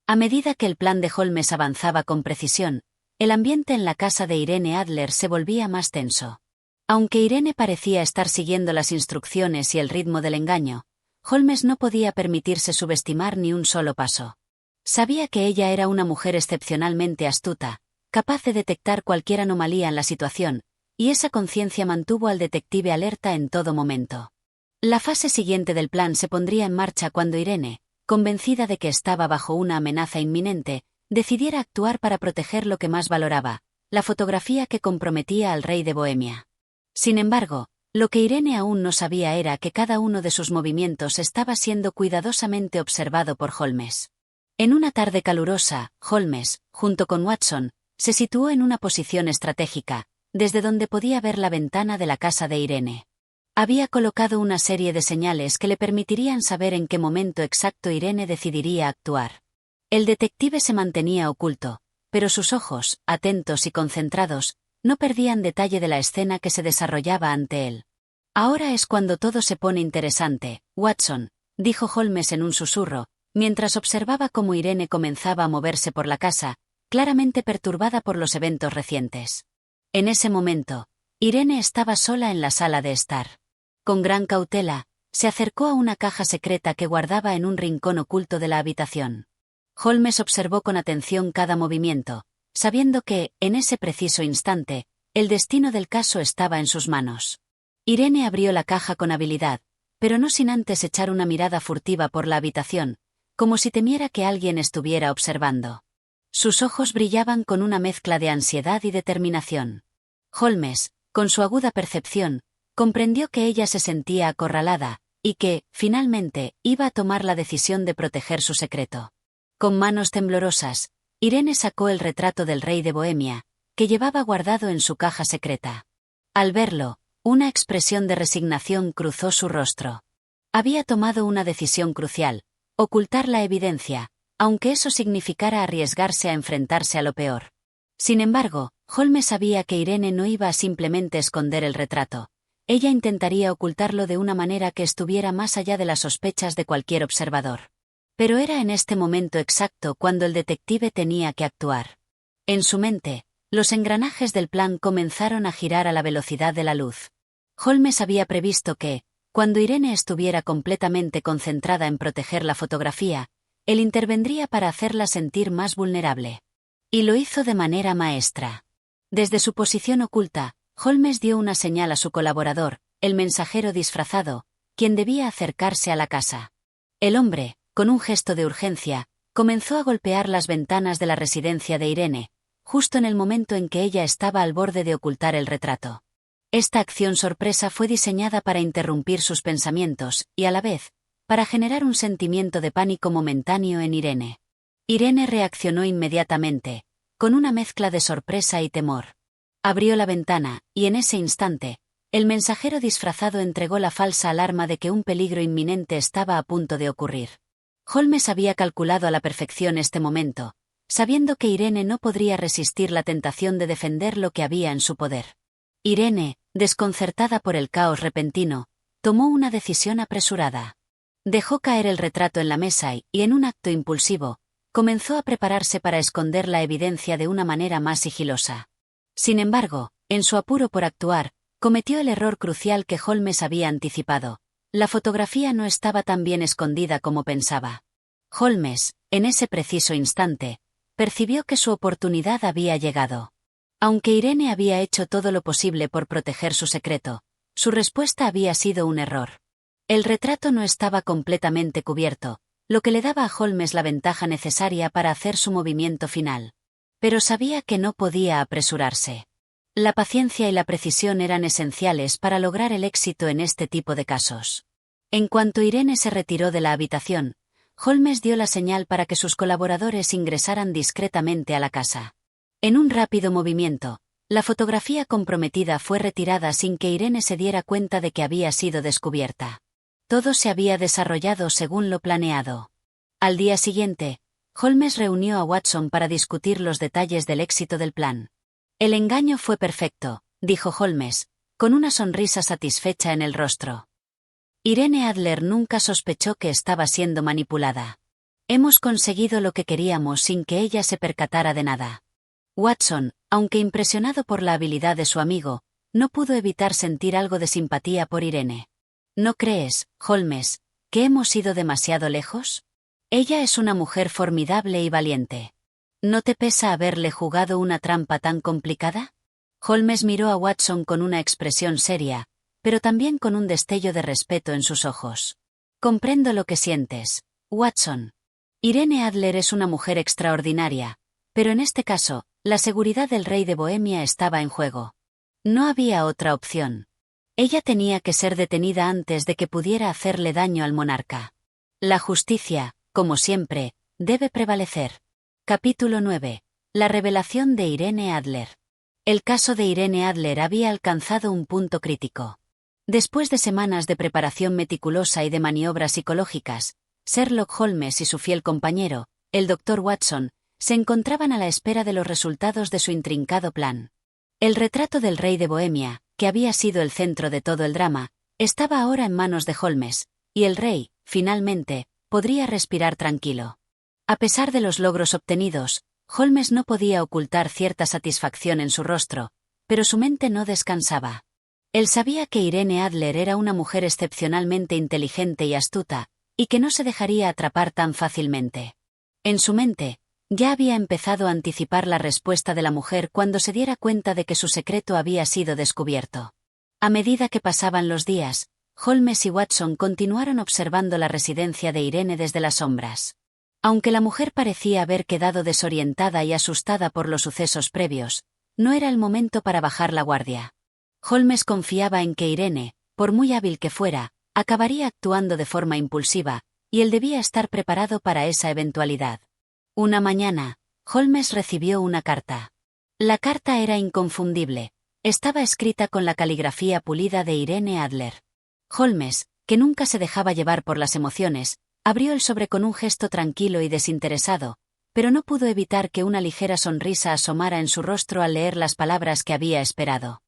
A medida que el plan de Holmes avanzaba con precisión, el ambiente en la casa de Irene Adler se volvía más tenso. Aunque Irene parecía estar siguiendo las instrucciones y el ritmo del engaño, Holmes no podía permitirse subestimar ni un solo paso. Sabía que ella era una mujer excepcionalmente astuta, capaz de detectar cualquier anomalía en la situación, y esa conciencia mantuvo al detective alerta en todo momento. La fase siguiente del plan se pondría en marcha cuando Irene, convencida de que estaba bajo una amenaza inminente, decidiera actuar para proteger lo que más valoraba: la fotografía que comprometía al rey de Bohemia. Sin embargo, lo que Irene aún no sabía era que cada uno de sus movimientos estaba siendo cuidadosamente observado por Holmes. En una tarde calurosa, Holmes, junto con Watson, se situó en una posición estratégica, desde donde podía ver la ventana de la casa de Irene. Había colocado una serie de señales que le permitirían saber en qué momento exacto Irene decidiría actuar. El detective se mantenía oculto, pero sus ojos, atentos y concentrados, no perdían detalle de la escena que se desarrollaba ante él. «Ahora es cuando todo se pone interesante, Watson», dijo Holmes en un susurro, mientras observaba cómo Irene comenzaba a moverse por la casa, claramente perturbada por los eventos recientes. En ese momento, Irene estaba sola en la sala de estar. Con gran cautela, se acercó a una caja secreta que guardaba en un rincón oculto de la habitación. Holmes observó con atención cada movimiento, sabiendo que, en ese preciso instante, el destino del caso estaba en sus manos. Irene abrió la caja con habilidad, pero no sin antes echar una mirada furtiva por la habitación, como si temiera que alguien estuviera observando. Sus ojos brillaban con una mezcla de ansiedad y determinación. Holmes, con su aguda percepción, comprendió que ella se sentía acorralada, y que, finalmente, iba a tomar la decisión de proteger su secreto. Con manos temblorosas, Irene sacó el retrato del rey de Bohemia, que llevaba guardado en su caja secreta. Al verlo, una expresión de resignación cruzó su rostro. Había tomado una decisión crucial: ocultar la evidencia, aunque eso significara arriesgarse a enfrentarse a lo peor. Sin embargo, Holmes sabía que Irene no iba a simplemente esconder el retrato. Ella intentaría ocultarlo de una manera que estuviera más allá de las sospechas de cualquier observador. Pero era en este momento exacto cuando el detective tenía que actuar. En su mente, los engranajes del plan comenzaron a girar a la velocidad de la luz. Holmes había previsto que, cuando Irene estuviera completamente concentrada en proteger la fotografía, él intervendría para hacerla sentir más vulnerable. Y lo hizo de manera maestra. Desde su posición oculta, Holmes dio una señal a su colaborador, el mensajero disfrazado, quien debía acercarse a la casa. El hombre, con un gesto de urgencia, comenzó a golpear las ventanas de la residencia de Irene, justo en el momento en que ella estaba al borde de ocultar el retrato. Esta acción sorpresa fue diseñada para interrumpir sus pensamientos, y a la vez, para generar un sentimiento de pánico momentáneo en Irene. Irene reaccionó inmediatamente, con una mezcla de sorpresa y temor. Abrió la ventana, y en ese instante, el mensajero disfrazado entregó la falsa alarma de que un peligro inminente estaba a punto de ocurrir. Holmes había calculado a la perfección este momento, sabiendo que Irene no podría resistir la tentación de defender lo que había en su poder. Irene, desconcertada por el caos repentino, tomó una decisión apresurada. Dejó caer el retrato en la mesa y, en un acto impulsivo, comenzó a prepararse para esconder la evidencia de una manera más sigilosa. Sin embargo, en su apuro por actuar, cometió el error crucial que Holmes había anticipado. La fotografía no estaba tan bien escondida como pensaba. Holmes, en ese preciso instante, percibió que su oportunidad había llegado. Aunque Irene había hecho todo lo posible por proteger su secreto, su respuesta había sido un error. El retrato no estaba completamente cubierto, lo que le daba a Holmes la ventaja necesaria para hacer su movimiento final. Pero sabía que no podía apresurarse. La paciencia y la precisión eran esenciales para lograr el éxito en este tipo de casos. En cuanto Irene se retiró de la habitación, Holmes dio la señal para que sus colaboradores ingresaran discretamente a la casa. En un rápido movimiento, la fotografía comprometida fue retirada sin que Irene se diera cuenta de que había sido descubierta. Todo se había desarrollado según lo planeado. Al día siguiente, Holmes reunió a Watson para discutir los detalles del éxito del plan. El engaño fue perfecto, dijo Holmes, con una sonrisa satisfecha en el rostro. Irene Adler nunca sospechó que estaba siendo manipulada. Hemos conseguido lo que queríamos sin que ella se percatara de nada. Watson, aunque impresionado por la habilidad de su amigo, no pudo evitar sentir algo de simpatía por Irene. ¿No crees, Holmes, que hemos ido demasiado lejos? Ella es una mujer formidable y valiente. ¿No te pesa haberle jugado una trampa tan complicada? Holmes miró a Watson con una expresión seria, pero también con un destello de respeto en sus ojos. Comprendo lo que sientes, Watson. Irene Adler es una mujer extraordinaria, pero en este caso, la seguridad del rey de Bohemia estaba en juego. No había otra opción. Ella tenía que ser detenida antes de que pudiera hacerle daño al monarca. La justicia, como siempre, debe prevalecer. Capítulo 9. La revelación de Irene Adler. El caso de Irene Adler había alcanzado un punto crítico. Después de semanas de preparación meticulosa y de maniobras psicológicas, Sherlock Holmes y su fiel compañero, el Dr. Watson, se encontraban a la espera de los resultados de su intrincado plan. El retrato del rey de Bohemia, que había sido el centro de todo el drama, estaba ahora en manos de Holmes, y el rey, finalmente, podría respirar tranquilo. A pesar de los logros obtenidos, Holmes no podía ocultar cierta satisfacción en su rostro, pero su mente no descansaba. Él sabía que Irene Adler era una mujer excepcionalmente inteligente y astuta, y que no se dejaría atrapar tan fácilmente. En su mente, ya había empezado a anticipar la respuesta de la mujer cuando se diera cuenta de que su secreto había sido descubierto. A medida que pasaban los días, Holmes y Watson continuaron observando la residencia de Irene desde las sombras. Aunque la mujer parecía haber quedado desorientada y asustada por los sucesos previos, no era el momento para bajar la guardia. Holmes confiaba en que Irene, por muy hábil que fuera, acabaría actuando de forma impulsiva, y él debía estar preparado para esa eventualidad. Una mañana, Holmes recibió una carta. La carta era inconfundible. Estaba escrita con la caligrafía pulida de Irene Adler. Holmes, que nunca se dejaba llevar por las emociones, abrió el sobre con un gesto tranquilo y desinteresado, pero no pudo evitar que una ligera sonrisa asomara en su rostro al leer las palabras que había esperado.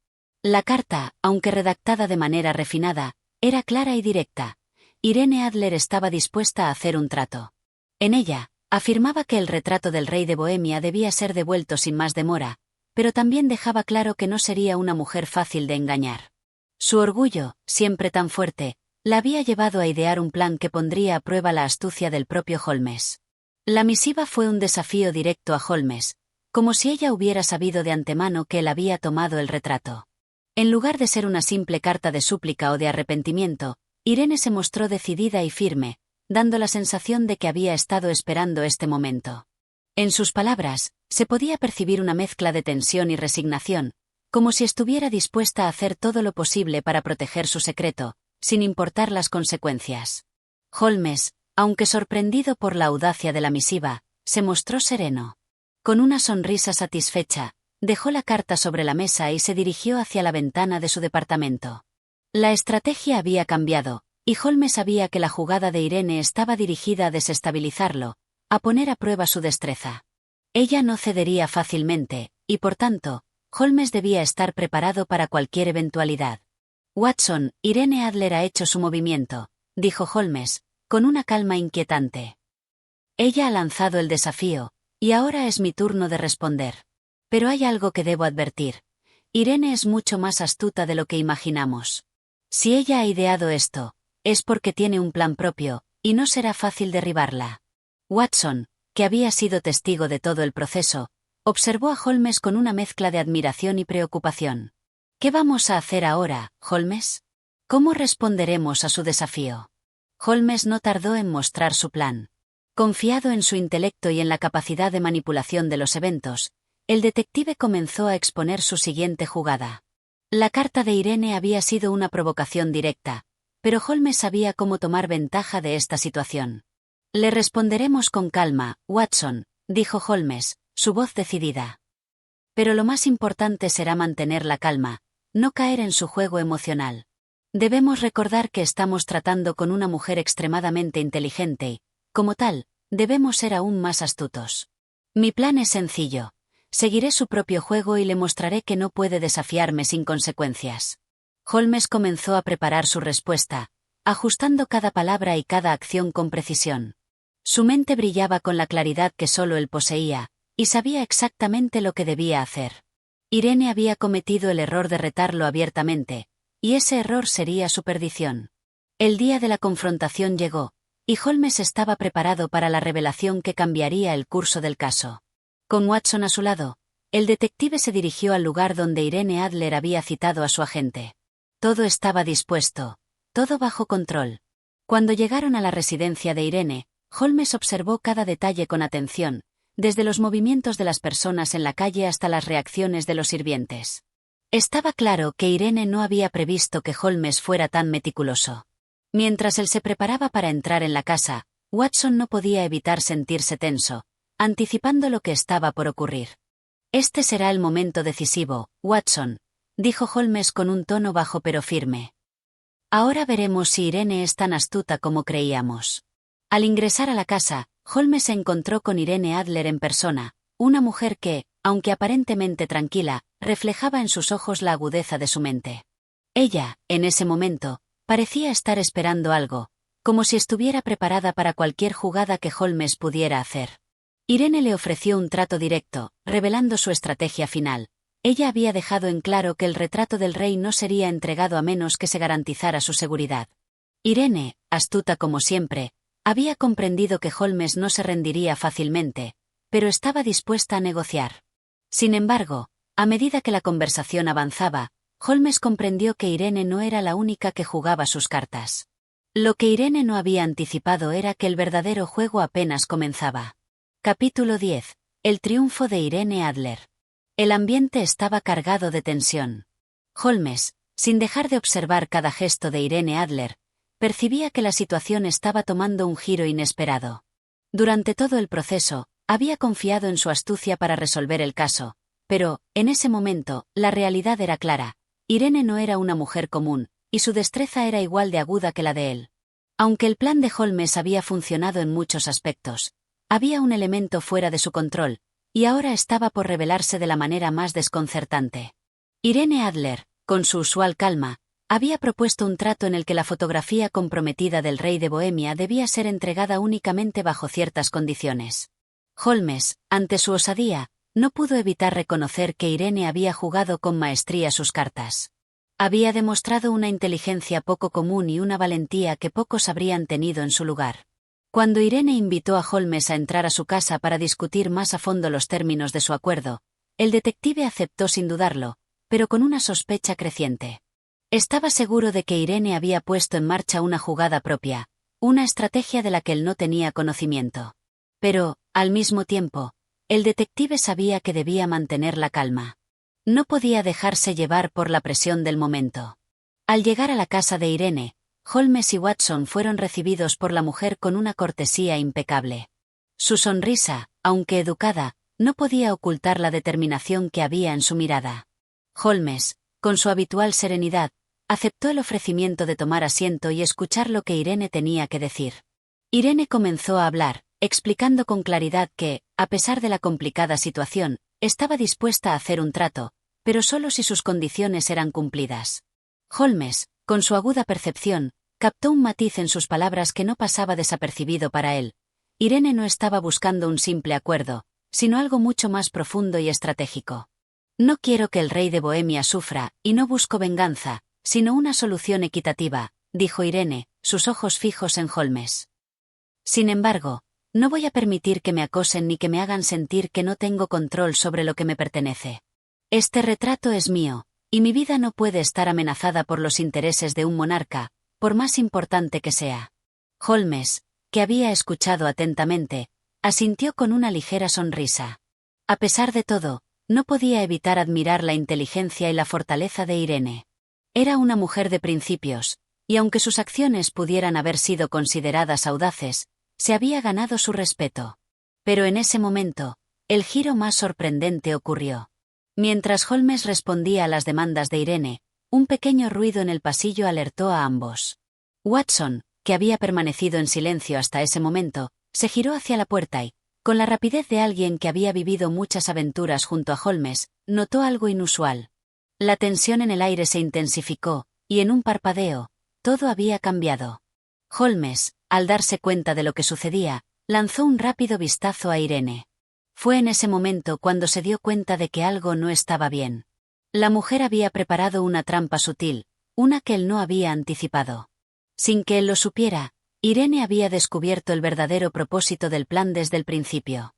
La carta, aunque redactada de manera refinada, era clara y directa. Irene Adler estaba dispuesta a hacer un trato. En ella, afirmaba que el retrato del rey de Bohemia debía ser devuelto sin más demora, pero también dejaba claro que no sería una mujer fácil de engañar. Su orgullo, siempre tan fuerte, la había llevado a idear un plan que pondría a prueba la astucia del propio Holmes. La misiva fue un desafío directo a Holmes, como si ella hubiera sabido de antemano que él había tomado el retrato. En lugar de ser una simple carta de súplica o de arrepentimiento, Irene se mostró decidida y firme, dando la sensación de que había estado esperando este momento. En sus palabras, se podía percibir una mezcla de tensión y resignación, como si estuviera dispuesta a hacer todo lo posible para proteger su secreto, sin importar las consecuencias. Holmes, aunque sorprendido por la audacia de la misiva, se mostró sereno. Con una sonrisa satisfecha, dejó la carta sobre la mesa y se dirigió hacia la ventana de su departamento. La estrategia había cambiado, y Holmes sabía que la jugada de Irene estaba dirigida a desestabilizarlo, a poner a prueba su destreza. Ella no cedería fácilmente, y por tanto, Holmes debía estar preparado para cualquier eventualidad. Watson, Irene Adler ha hecho su movimiento, dijo Holmes, con una calma inquietante. Ella ha lanzado el desafío, y ahora es mi turno de responder. Pero hay algo que debo advertir. Irene es mucho más astuta de lo que imaginamos. Si ella ha ideado esto, es porque tiene un plan propio, y no será fácil derribarla. Watson, que había sido testigo de todo el proceso, Observó a Holmes con una mezcla de admiración y preocupación. ¿Qué vamos a hacer ahora, Holmes? ¿Cómo responderemos a su desafío? Holmes no tardó en mostrar su plan. Confiado en su intelecto y en la capacidad de manipulación de los eventos, el detective comenzó a exponer su siguiente jugada. La carta de Irene había sido una provocación directa, pero Holmes sabía cómo tomar ventaja de esta situación. Le responderemos con calma, Watson, dijo Holmes, su voz decidida. Pero lo más importante será mantener la calma, no caer en su juego emocional. Debemos recordar que estamos tratando con una mujer extremadamente inteligente y, como tal, debemos ser aún más astutos. Mi plan es sencillo. Seguiré su propio juego y le mostraré que no puede desafiarme sin consecuencias. Holmes comenzó a preparar su respuesta, ajustando cada palabra y cada acción con precisión. Su mente brillaba con la claridad que solo él poseía, y sabía exactamente lo que debía hacer. Irene había cometido el error de retarlo abiertamente, y ese error sería su perdición. El día de la confrontación llegó, y Holmes estaba preparado para la revelación que cambiaría el curso del caso. Con Watson a su lado, el detective se dirigió al lugar donde Irene Adler había citado a su agente. Todo estaba dispuesto, todo bajo control. Cuando llegaron a la residencia de Irene, Holmes observó cada detalle con atención, desde los movimientos de las personas en la calle hasta las reacciones de los sirvientes. Estaba claro que Irene no había previsto que Holmes fuera tan meticuloso. Mientras él se preparaba para entrar en la casa, Watson no podía evitar sentirse tenso, anticipando lo que estaba por ocurrir. Este será el momento decisivo, Watson, dijo Holmes con un tono bajo pero firme. Ahora veremos si Irene es tan astuta como creíamos. Al ingresar a la casa, Holmes se encontró con Irene Adler en persona, una mujer que, aunque aparentemente tranquila, reflejaba en sus ojos la agudeza de su mente. Ella, en ese momento, parecía estar esperando algo, como si estuviera preparada para cualquier jugada que Holmes pudiera hacer. Irene le ofreció un trato directo, revelando su estrategia final. Ella había dejado en claro que el retrato del rey no sería entregado a menos que se garantizara su seguridad. Irene, astuta como siempre, había comprendido que Holmes no se rendiría fácilmente, pero estaba dispuesta a negociar. Sin embargo, a medida que la conversación avanzaba, Holmes comprendió que Irene no era la única que jugaba sus cartas. Lo que Irene no había anticipado era que el verdadero juego apenas comenzaba. Capítulo 10. El triunfo de Irene Adler. El ambiente estaba cargado de tensión. Holmes, sin dejar de observar cada gesto de Irene Adler, percibía que la situación estaba tomando un giro inesperado. Durante todo el proceso, había confiado en su astucia para resolver el caso, pero, en ese momento, la realidad era clara. Irene no era una mujer común, y su destreza era igual de aguda que la de él. Aunque el plan de Holmes había funcionado en muchos aspectos, había un elemento fuera de su control, y ahora estaba por revelarse de la manera más desconcertante. Irene Adler, con su usual calma, había propuesto un trato en el que la fotografía comprometida del rey de Bohemia debía ser entregada únicamente bajo ciertas condiciones. Holmes, ante su osadía, no pudo evitar reconocer que Irene había jugado con maestría sus cartas. Había demostrado una inteligencia poco común y una valentía que pocos habrían tenido en su lugar. Cuando Irene invitó a Holmes a entrar a su casa para discutir más a fondo los términos de su acuerdo, el detective aceptó sin dudarlo, pero con una sospecha creciente. Estaba seguro de que Irene había puesto en marcha una jugada propia, una estrategia de la que él no tenía conocimiento. Pero, al mismo tiempo, el detective sabía que debía mantener la calma. No podía dejarse llevar por la presión del momento. Al llegar a la casa de Irene, Holmes y Watson fueron recibidos por la mujer con una cortesía impecable. Su sonrisa, aunque educada, no podía ocultar la determinación que había en su mirada. Holmes, con su habitual serenidad, aceptó el ofrecimiento de tomar asiento y escuchar lo que Irene tenía que decir. Irene comenzó a hablar, explicando con claridad que, a pesar de la complicada situación, estaba dispuesta a hacer un trato, pero solo si sus condiciones eran cumplidas. Holmes, con su aguda percepción, captó un matiz en sus palabras que no pasaba desapercibido para él. Irene no estaba buscando un simple acuerdo, sino algo mucho más profundo y estratégico. No quiero que el rey de Bohemia sufra, y no busco venganza, sino una solución equitativa, dijo Irene, sus ojos fijos en Holmes. Sin embargo, No voy a permitir que me acosen ni que me hagan sentir que no tengo control sobre lo que me pertenece. Este retrato es mío, y mi vida no puede estar amenazada por los intereses de un monarca, por más importante que sea. Holmes, que había escuchado atentamente, asintió con una ligera sonrisa. A pesar de todo, no podía evitar admirar la inteligencia y la fortaleza de Irene. Era una mujer de principios, y aunque sus acciones pudieran haber sido consideradas audaces, se había ganado su respeto. Pero en ese momento, el giro más sorprendente ocurrió. Mientras Holmes respondía a las demandas de Irene, un pequeño ruido en el pasillo alertó a ambos. Watson, que había permanecido en silencio hasta ese momento, se giró hacia la puerta y, con la rapidez de alguien que había vivido muchas aventuras junto a Holmes, notó algo inusual. La tensión en el aire se intensificó, y en un parpadeo, todo había cambiado. Holmes, al darse cuenta de lo que sucedía, lanzó un rápido vistazo a Irene. Fue en ese momento cuando se dio cuenta de que algo no estaba bien. La mujer había preparado una trampa sutil, una que él no había anticipado. Sin que él lo supiera, Irene había descubierto el verdadero propósito del plan desde el principio.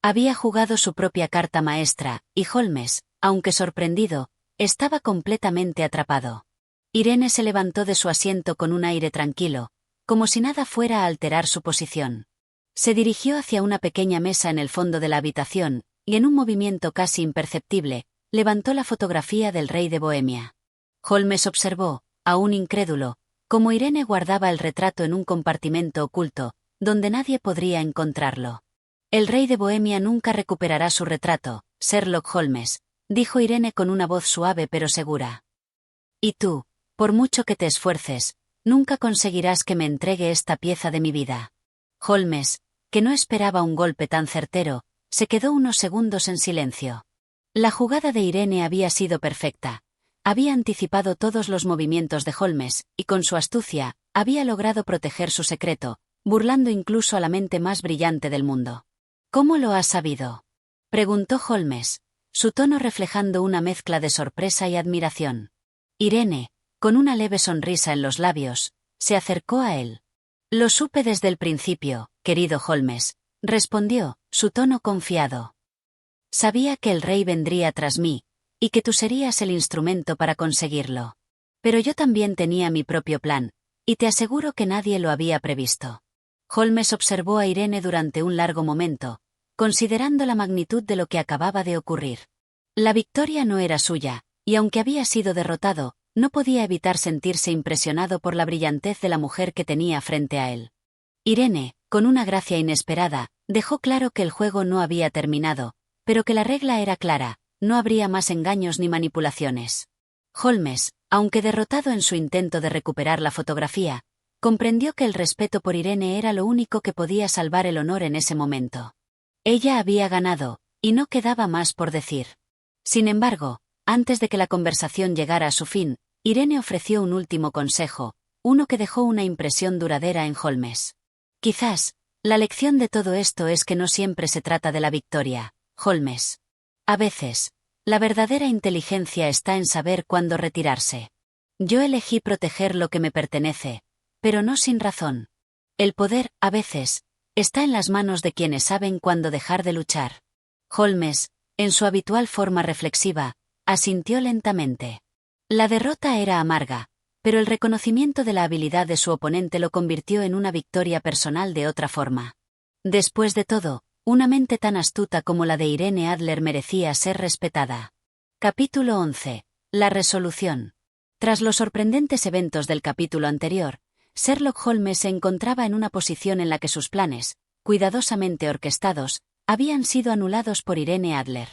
Había jugado su propia carta maestra, y Holmes, aunque sorprendido, estaba completamente atrapado. Irene se levantó de su asiento con un aire tranquilo, como si nada fuera a alterar su posición. Se dirigió hacia una pequeña mesa en el fondo de la habitación, y en un movimiento casi imperceptible, levantó la fotografía del rey de Bohemia. Holmes observó, aún incrédulo, cómo Irene guardaba el retrato en un compartimento oculto, donde nadie podría encontrarlo. El rey de Bohemia nunca recuperará su retrato, Sherlock Holmes, dijo Irene con una voz suave pero segura. Y tú, por mucho que te esfuerces, nunca conseguirás que me entregue esta pieza de mi vida. Holmes, que no esperaba un golpe tan certero, se quedó unos segundos en silencio. La jugada de Irene había sido perfecta. Había anticipado todos los movimientos de Holmes, y con su astucia, había logrado proteger su secreto, burlando incluso a la mente más brillante del mundo. ¿Cómo lo has sabido?, preguntó Holmes, su tono reflejando una mezcla de sorpresa y admiración. Irene, con una leve sonrisa en los labios, se acercó a él. Lo supe desde el principio, querido Holmes, respondió, su tono confiado. Sabía que el rey vendría tras mí, y que tú serías el instrumento para conseguirlo. Pero yo también tenía mi propio plan, y te aseguro que nadie lo había previsto. Holmes observó a Irene durante un largo momento, considerando la magnitud de lo que acababa de ocurrir. La victoria no era suya, y aunque había sido derrotado, no podía evitar sentirse impresionado por la brillantez de la mujer que tenía frente a él. Irene, con una gracia inesperada, dejó claro que el juego no había terminado, pero que la regla era clara, no habría más engaños ni manipulaciones. Holmes, aunque derrotado en su intento de recuperar la fotografía, comprendió que el respeto por Irene era lo único que podía salvar el honor en ese momento. Ella había ganado, y no quedaba más por decir. Sin embargo, antes de que la conversación llegara a su fin, Irene ofreció un último consejo, uno que dejó una impresión duradera en Holmes. Quizás, la lección de todo esto es que no siempre se trata de la victoria, Holmes. A veces, la verdadera inteligencia está en saber cuándo retirarse. Yo elegí proteger lo que me pertenece, pero no sin razón. El poder, a veces, está en las manos de quienes saben cuándo dejar de luchar. Holmes, en su habitual forma reflexiva, asintió lentamente. La derrota era amarga, pero el reconocimiento de la habilidad de su oponente lo convirtió en una victoria personal de otra forma. Después de todo, una mente tan astuta como la de Irene Adler merecía ser respetada. Capítulo 11. La resolución. Tras los sorprendentes eventos del capítulo anterior, Sherlock Holmes se encontraba en una posición en la que sus planes, cuidadosamente orquestados, habían sido anulados por Irene Adler.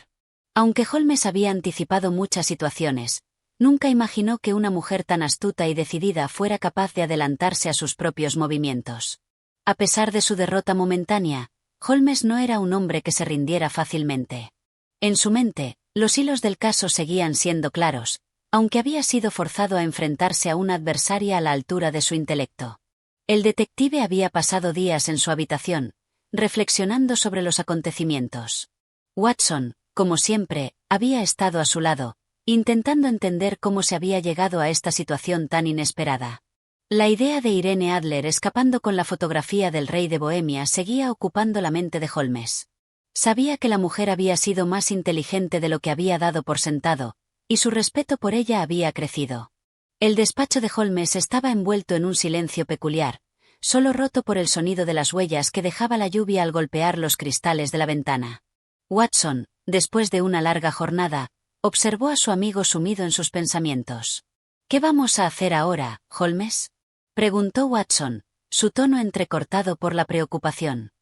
Aunque Holmes había anticipado muchas situaciones, nunca imaginó que una mujer tan astuta y decidida fuera capaz de adelantarse a sus propios movimientos. A pesar de su derrota momentánea, Holmes no era un hombre que se rindiera fácilmente. En su mente, los hilos del caso seguían siendo claros, aunque había sido forzado a enfrentarse a una adversaria a la altura de su intelecto. El detective había pasado días en su habitación, reflexionando sobre los acontecimientos. Watson, como siempre, había estado a su lado, intentando entender cómo se había llegado a esta situación tan inesperada. La idea de Irene Adler escapando con la fotografía del rey de Bohemia seguía ocupando la mente de Holmes. Sabía que la mujer había sido más inteligente de lo que había dado por sentado, y su respeto por ella había crecido. El despacho de Holmes estaba envuelto en un silencio peculiar, solo roto por el sonido de las huellas que dejaba la lluvia al golpear los cristales de la ventana. Watson, después de una larga jornada, observó a su amigo sumido en sus pensamientos. «¿Qué vamos a hacer ahora, Holmes?», preguntó Watson, su tono entrecortado por la preocupación.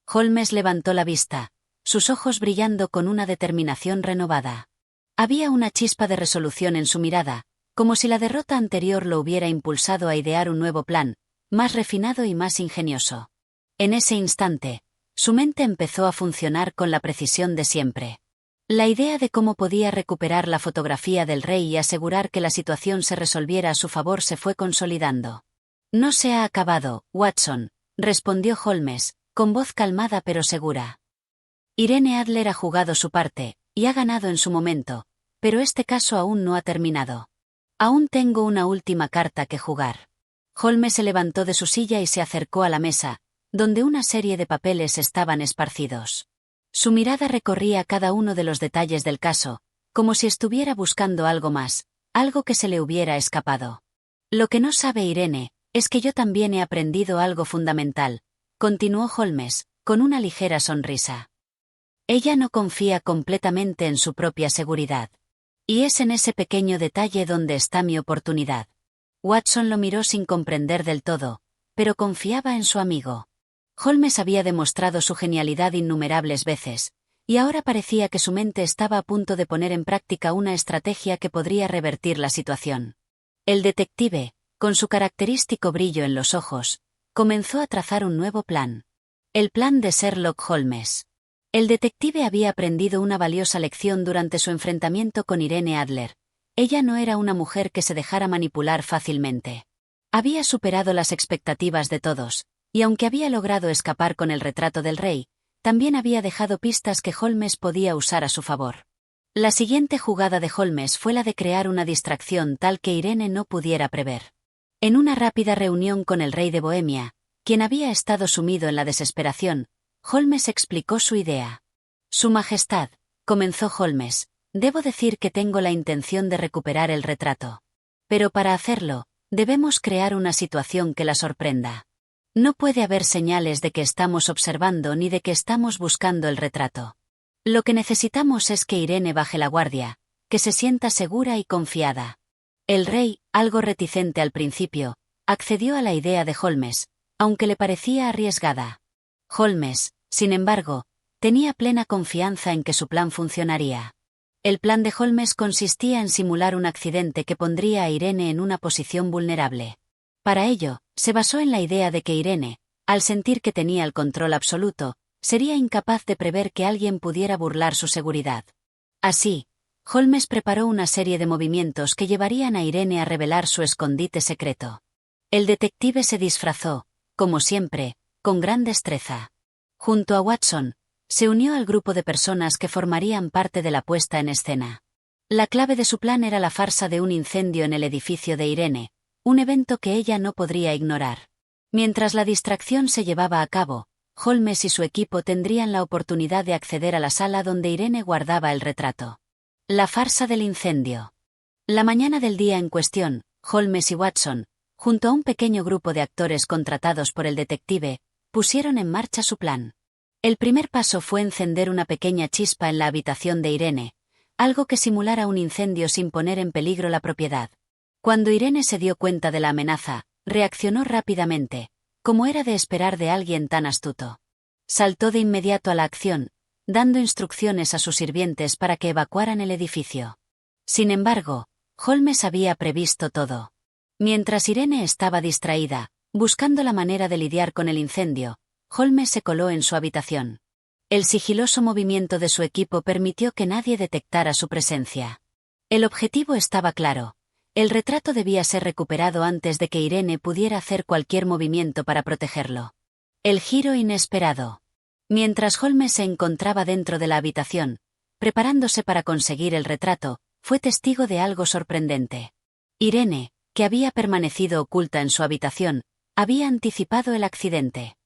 Holmes levantó la vista, sus ojos brillando con una determinación renovada. Había una chispa de resolución en su mirada, como si la derrota anterior lo hubiera impulsado a idear un nuevo plan, más refinado y más ingenioso. En ese instante, su mente empezó a funcionar con la precisión de siempre. La idea de cómo podía recuperar la fotografía del rey y asegurar que la situación se resolviera a su favor se fue consolidando. «No se ha acabado, Watson», respondió Holmes, con voz calmada pero segura. «Irene Adler ha jugado su parte, y ha ganado en su momento, pero este caso aún no ha terminado. Aún tengo una última carta que jugar». Holmes se levantó de su silla y se acercó a la mesa, donde una serie de papeles estaban esparcidos. Su mirada recorría cada uno de los detalles del caso, como si estuviera buscando algo más, algo que se le hubiera escapado. «Lo que no sabe Irene, es que yo también he aprendido algo fundamental», continuó Holmes, con una ligera sonrisa. «Ella no confía completamente en su propia seguridad. Y es en ese pequeño detalle donde está mi oportunidad». Watson lo miró sin comprender del todo, pero confiaba en su amigo. Holmes había demostrado su genialidad innumerables veces, y ahora parecía que su mente estaba a punto de poner en práctica una estrategia que podría revertir la situación. El detective, con su característico brillo en los ojos, comenzó a trazar un nuevo plan. El plan de Sherlock Holmes. El detective había aprendido una valiosa lección durante su enfrentamiento con Irene Adler. Ella no era una mujer que se dejara manipular fácilmente. Había superado las expectativas de todos, y aunque había logrado escapar con el retrato del rey, también había dejado pistas que Holmes podía usar a su favor. La siguiente jugada de Holmes fue la de crear una distracción tal que Irene no pudiera prever. En una rápida reunión con el rey de Bohemia, quien había estado sumido en la desesperación, Holmes explicó su idea. «Su Majestad», comenzó Holmes, «debo decir que tengo la intención de recuperar el retrato. Pero para hacerlo, debemos crear una situación que la sorprenda. No puede haber señales de que estamos observando ni de que estamos buscando el retrato. Lo que necesitamos es que Irene baje la guardia, que se sienta segura y confiada». El rey, algo reticente al principio, accedió a la idea de Holmes, aunque le parecía arriesgada. Holmes, sin embargo, tenía plena confianza en que su plan funcionaría. El plan de Holmes consistía en simular un accidente que pondría a Irene en una posición vulnerable. Para ello, se basó en la idea de que Irene, al sentir que tenía el control absoluto, sería incapaz de prever que alguien pudiera burlar su seguridad. Así, Holmes preparó una serie de movimientos que llevarían a Irene a revelar su escondite secreto. El detective se disfrazó, como siempre, con gran destreza. Junto a Watson, se unió al grupo de personas que formarían parte de la puesta en escena. La clave de su plan era la farsa de un incendio en el edificio de Irene, un evento que ella no podría ignorar. Mientras la distracción se llevaba a cabo, Holmes y su equipo tendrían la oportunidad de acceder a la sala donde Irene guardaba el retrato. La farsa del incendio. La mañana del día en cuestión, Holmes y Watson, junto a un pequeño grupo de actores contratados por el detective, pusieron en marcha su plan. El primer paso fue encender una pequeña chispa en la habitación de Irene, algo que simulara un incendio sin poner en peligro la propiedad. Cuando Irene se dio cuenta de la amenaza, reaccionó rápidamente, como era de esperar de alguien tan astuto. Saltó de inmediato a la acción, dando instrucciones a sus sirvientes para que evacuaran el edificio. Sin embargo, Holmes había previsto todo. Mientras Irene estaba distraída, buscando la manera de lidiar con el incendio, Holmes se coló en su habitación. El sigiloso movimiento de su equipo permitió que nadie detectara su presencia. El objetivo estaba claro. El retrato debía ser recuperado antes de que Irene pudiera hacer cualquier movimiento para protegerlo. El giro inesperado. Mientras Holmes se encontraba dentro de la habitación, preparándose para conseguir el retrato, fue testigo de algo sorprendente. Irene, que había permanecido oculta en su habitación, había anticipado el accidente.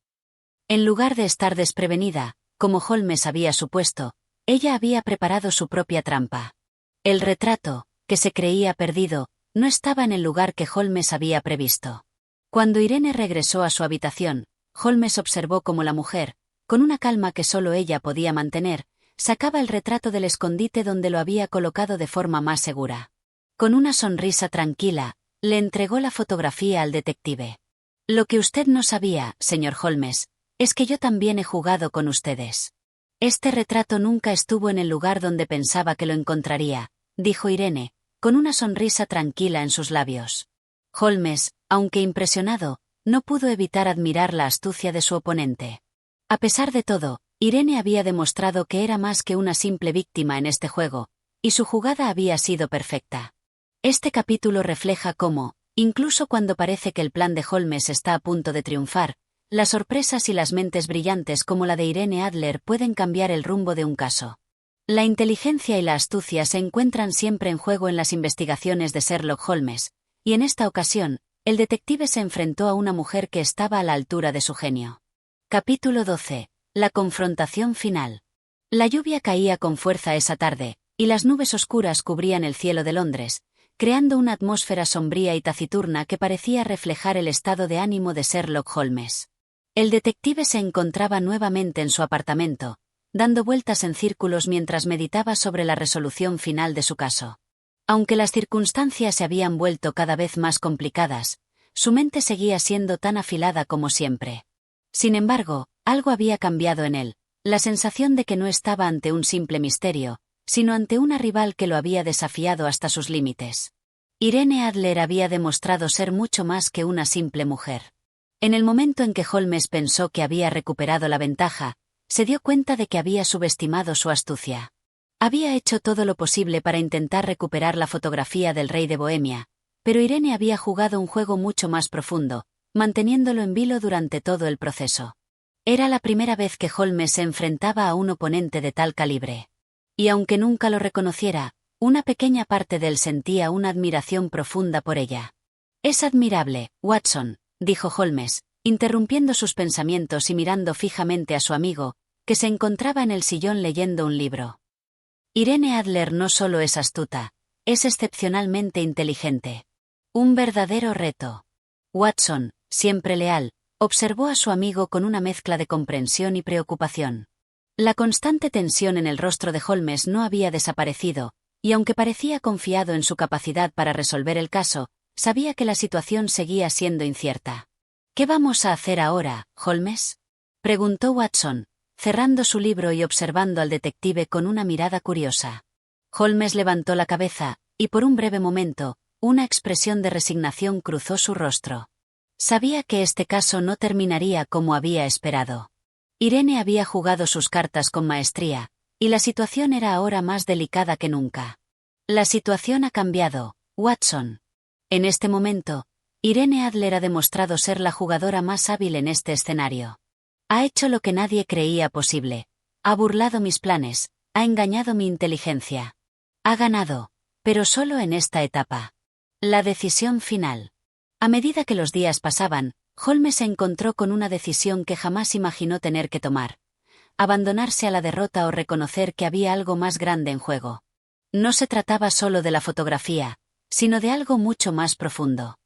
En lugar de estar desprevenida, como Holmes había supuesto, ella había preparado su propia trampa. El retrato, que se creía perdido, no estaba en el lugar que Holmes había previsto. Cuando Irene regresó a su habitación, Holmes observó cómo la mujer, con una calma que solo ella podía mantener, sacaba el retrato del escondite donde lo había colocado de forma más segura. Con una sonrisa tranquila, le entregó la fotografía al detective. Lo que usted no sabía, señor Holmes, es que yo también he jugado con ustedes. Este retrato nunca estuvo en el lugar donde pensaba que lo encontraría, dijo Irene, con una sonrisa tranquila en sus labios. Holmes, aunque impresionado, no pudo evitar admirar la astucia de su oponente. A pesar de todo, Irene había demostrado que era más que una simple víctima en este juego, y su jugada había sido perfecta. Este capítulo refleja cómo, incluso cuando parece que el plan de Holmes está a punto de triunfar, las sorpresas y las mentes brillantes como la de Irene Adler pueden cambiar el rumbo de un caso. La inteligencia y la astucia se encuentran siempre en juego en las investigaciones de Sherlock Holmes, y en esta ocasión, el detective se enfrentó a una mujer que estaba a la altura de su genio. Capítulo 12. La confrontación final. La lluvia caía con fuerza esa tarde, y las nubes oscuras cubrían el cielo de Londres, creando una atmósfera sombría y taciturna que parecía reflejar el estado de ánimo de Sherlock Holmes. El detective se encontraba nuevamente en su apartamento, dando vueltas en círculos mientras meditaba sobre la resolución final de su caso. Aunque las circunstancias se habían vuelto cada vez más complicadas, su mente seguía siendo tan afilada como siempre. Sin embargo, algo había cambiado en él, la sensación de que no estaba ante un simple misterio, sino ante una rival que lo había desafiado hasta sus límites. Irene Adler había demostrado ser mucho más que una simple mujer. En el momento en que Holmes pensó que había recuperado la ventaja, se dio cuenta de que había subestimado su astucia. Había hecho todo lo posible para intentar recuperar la fotografía del rey de Bohemia, pero Irene había jugado un juego mucho más profundo, manteniéndolo en vilo durante todo el proceso. Era la primera vez que Holmes se enfrentaba a un oponente de tal calibre. Y aunque nunca lo reconociera, una pequeña parte de él sentía una admiración profunda por ella. «Es admirable, Watson», dijo Holmes, interrumpiendo sus pensamientos y mirando fijamente a su amigo, que se encontraba en el sillón leyendo un libro. Irene Adler no solo es astuta, es excepcionalmente inteligente. Un verdadero reto. Watson, siempre leal, observó a su amigo con una mezcla de comprensión y preocupación. La constante tensión en el rostro de Holmes no había desaparecido, y aunque parecía confiado en su capacidad para resolver el caso, sabía que la situación seguía siendo incierta. «¿Qué vamos a hacer ahora, Holmes?», preguntó Watson, cerrando su libro y observando al detective con una mirada curiosa. Holmes levantó la cabeza, y por un breve momento, una expresión de resignación cruzó su rostro. Sabía que este caso no terminaría como había esperado. Irene había jugado sus cartas con maestría, y la situación era ahora más delicada que nunca. La situación ha cambiado, Watson. En este momento, Irene Adler ha demostrado ser la jugadora más hábil en este escenario. Ha hecho lo que nadie creía posible. Ha burlado mis planes, ha engañado mi inteligencia. Ha ganado, pero solo en esta etapa. La decisión final. A medida que los días pasaban, Holmes se encontró con una decisión que jamás imaginó tener que tomar. Abandonarse a la derrota o reconocer que había algo más grande en juego. No se trataba solo de la fotografía, sino de algo mucho más profundo.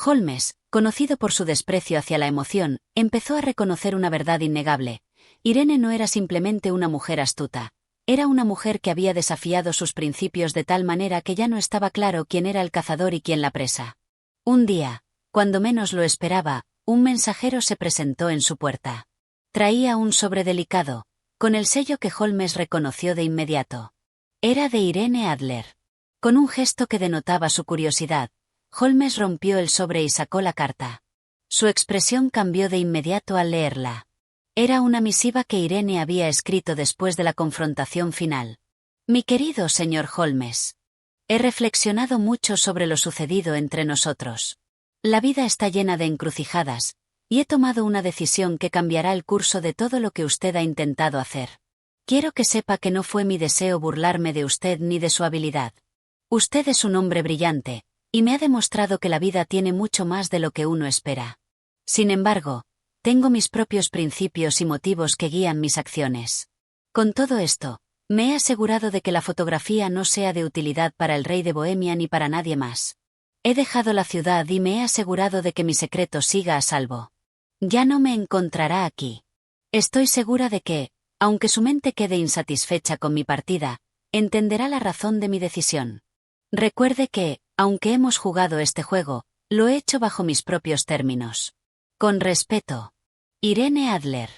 Holmes, conocido por su desprecio hacia la emoción, empezó a reconocer una verdad innegable. Irene no era simplemente una mujer astuta. Era una mujer que había desafiado sus principios de tal manera que ya no estaba claro quién era el cazador y quién la presa. Un día, cuando menos lo esperaba, un mensajero se presentó en su puerta. Traía un sobre delicado, con el sello que Holmes reconoció de inmediato. Era de Irene Adler. Con un gesto que denotaba su curiosidad, Holmes rompió el sobre y sacó la carta. Su expresión cambió de inmediato al leerla. Era una misiva que Irene había escrito después de la confrontación final. «Mi querido señor Holmes. He reflexionado mucho sobre lo sucedido entre nosotros. La vida está llena de encrucijadas, y he tomado una decisión que cambiará el curso de todo lo que usted ha intentado hacer. Quiero que sepa que no fue mi deseo burlarme de usted ni de su habilidad. Usted es un hombre brillante, Y me ha demostrado que la vida tiene mucho más de lo que uno espera. Sin embargo, tengo mis propios principios y motivos que guían mis acciones. Con todo esto, me he asegurado de que la fotografía no sea de utilidad para el rey de Bohemia ni para nadie más. He dejado la ciudad y me he asegurado de que mi secreto siga a salvo. Ya no me encontrará aquí. Estoy segura de que, aunque su mente quede insatisfecha con mi partida, entenderá la razón de mi decisión. Recuerde que, aunque hemos jugado este juego, lo he hecho bajo mis propios términos. Con respeto. Irene Adler.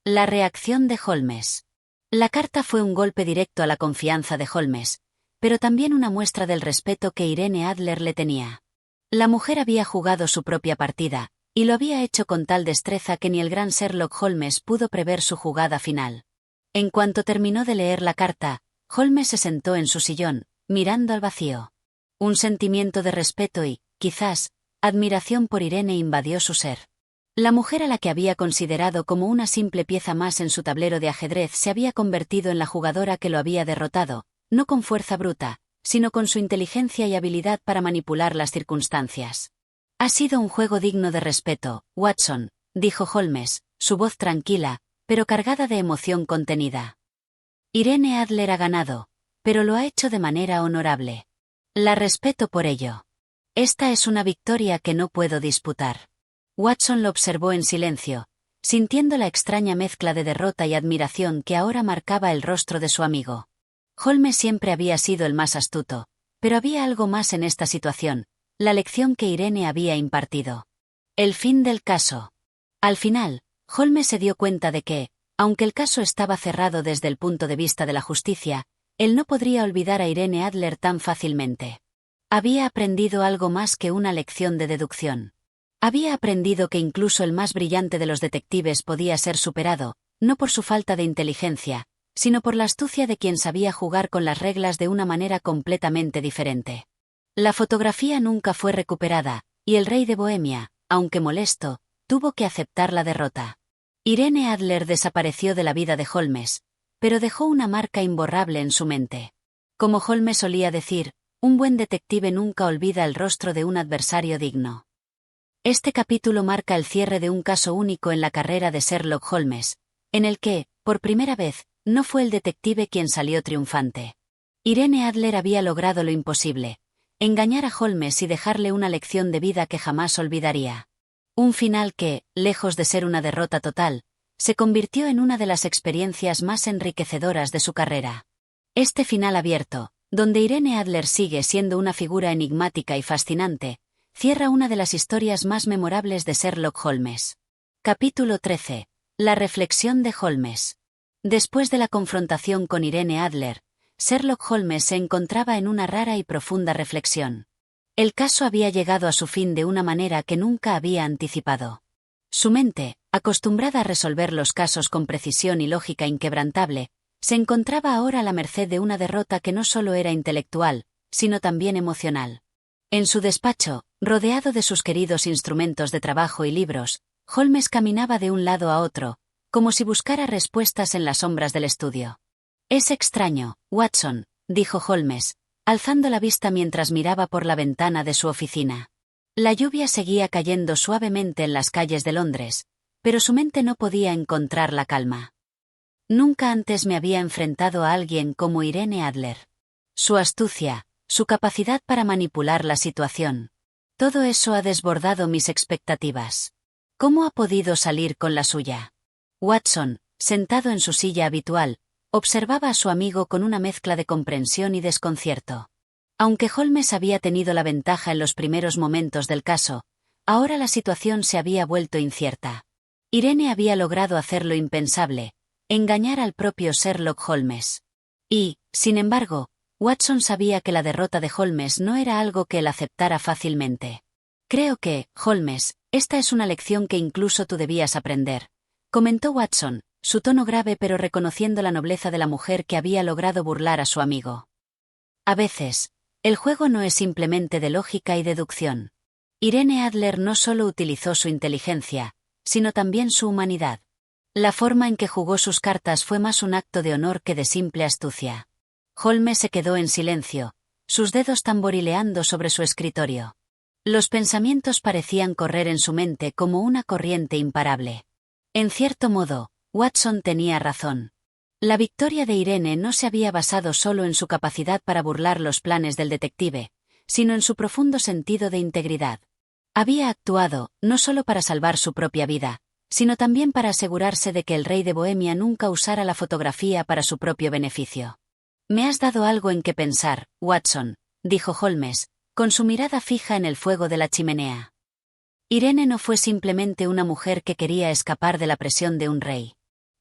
La reacción de Holmes. La carta fue un golpe directo a la confianza de Holmes, pero también una muestra del respeto que Irene Adler le tenía. La mujer había jugado su propia partida, y lo había hecho con tal destreza que ni el gran Sherlock Holmes pudo prever su jugada final. En cuanto terminó de leer la carta, Holmes se sentó en su sillón, mirando al vacío. Un sentimiento de respeto y, quizás, admiración por Irene invadió su ser. La mujer a la que había considerado como una simple pieza más en su tablero de ajedrez se había convertido en la jugadora que lo había derrotado, no con fuerza bruta, sino con su inteligencia y habilidad para manipular las circunstancias. Ha sido un juego digno de respeto, Watson, dijo Holmes, su voz tranquila, pero cargada de emoción contenida. Irene Adler ha ganado, pero lo ha hecho de manera honorable. La respeto por ello. Esta es una victoria que no puedo disputar. Watson lo observó en silencio, sintiendo la extraña mezcla de derrota y admiración que ahora marcaba el rostro de su amigo. Holmes siempre había sido el más astuto, pero había algo más en esta situación, la lección que Irene había impartido. El fin del caso. Al final, Holmes se dio cuenta de que, aunque el caso estaba cerrado desde el punto de vista de la justicia, él no podría olvidar a Irene Adler tan fácilmente. Había aprendido algo más que una lección de deducción. Había aprendido que incluso el más brillante de los detectives podía ser superado, no por su falta de inteligencia, sino por la astucia de quien sabía jugar con las reglas de una manera completamente diferente. La fotografía nunca fue recuperada, y el rey de Bohemia, aunque molesto, tuvo que aceptar la derrota. Irene Adler desapareció de la vida de Holmes, pero dejó una marca imborrable en su mente. Como Holmes solía decir, un buen detective nunca olvida el rostro de un adversario digno. Este capítulo marca el cierre de un caso único en la carrera de Sherlock Holmes, en el que, por primera vez, no fue el detective quien salió triunfante. Irene Adler había logrado lo imposible, engañar a Holmes y dejarle una lección de vida que jamás olvidaría. Un final que, lejos de ser una derrota total, se convirtió en una de las experiencias más enriquecedoras de su carrera. Este final abierto, donde Irene Adler sigue siendo una figura enigmática y fascinante, cierra una de las historias más memorables de Sherlock Holmes. Capítulo 13. La reflexión de Holmes. Después de la confrontación con Irene Adler, Sherlock Holmes se encontraba en una rara y profunda reflexión. El caso había llegado a su fin de una manera que nunca había anticipado. Su mente, acostumbrada a resolver los casos con precisión y lógica inquebrantable, se encontraba ahora a la merced de una derrota que no solo era intelectual, sino también emocional. En su despacho, rodeado de sus queridos instrumentos de trabajo y libros, Holmes caminaba de un lado a otro, como si buscara respuestas en las sombras del estudio. «Es extraño, Watson», dijo Holmes, alzando la vista mientras miraba por la ventana de su oficina. La lluvia seguía cayendo suavemente en las calles de Londres, pero su mente no podía encontrar la calma. Nunca antes me había enfrentado a alguien como Irene Adler. Su astucia, su capacidad para manipular la situación. Todo eso ha desbordado mis expectativas. ¿Cómo ha podido salir con la suya? Watson, sentado en su silla habitual, observaba a su amigo con una mezcla de comprensión y desconcierto. Aunque Holmes había tenido la ventaja en los primeros momentos del caso, ahora la situación se había vuelto incierta. Irene había logrado hacer lo impensable, engañar al propio Sherlock Holmes. Y, sin embargo, Watson sabía que la derrota de Holmes no era algo que él aceptara fácilmente. «Creo que, Holmes, esta es una lección que incluso tú debías aprender», comentó Watson, su tono grave pero reconociendo la nobleza de la mujer que había logrado burlar a su amigo. «A veces, el juego no es simplemente de lógica y deducción. Irene Adler no solo utilizó su inteligencia, sino también su humanidad. La forma en que jugó sus cartas fue más un acto de honor que de simple astucia». Holmes se quedó en silencio, sus dedos tamborileando sobre su escritorio. Los pensamientos parecían correr en su mente como una corriente imparable. En cierto modo, Watson tenía razón. La victoria de Irene no se había basado solo en su capacidad para burlar los planes del detective, sino en su profundo sentido de integridad. Había actuado, no solo para salvar su propia vida, sino también para asegurarse de que el rey de Bohemia nunca usara la fotografía para su propio beneficio. «Me has dado algo en que pensar, Watson», dijo Holmes, con su mirada fija en el fuego de la chimenea. Irene no fue simplemente una mujer que quería escapar de la presión de un rey.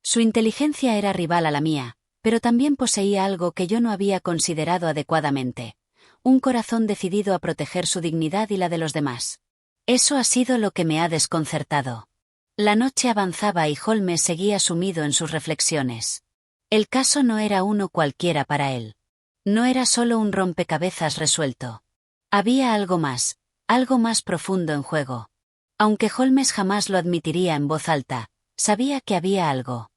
Su inteligencia era rival a la mía, pero también poseía algo que yo no había considerado adecuadamente: un corazón decidido a proteger su dignidad y la de los demás. Eso ha sido lo que me ha desconcertado. La noche avanzaba y Holmes seguía sumido en sus reflexiones. El caso no era uno cualquiera para él. No era solo un rompecabezas resuelto. Había algo más profundo en juego. Aunque Holmes jamás lo admitiría en voz alta, sabía que había algo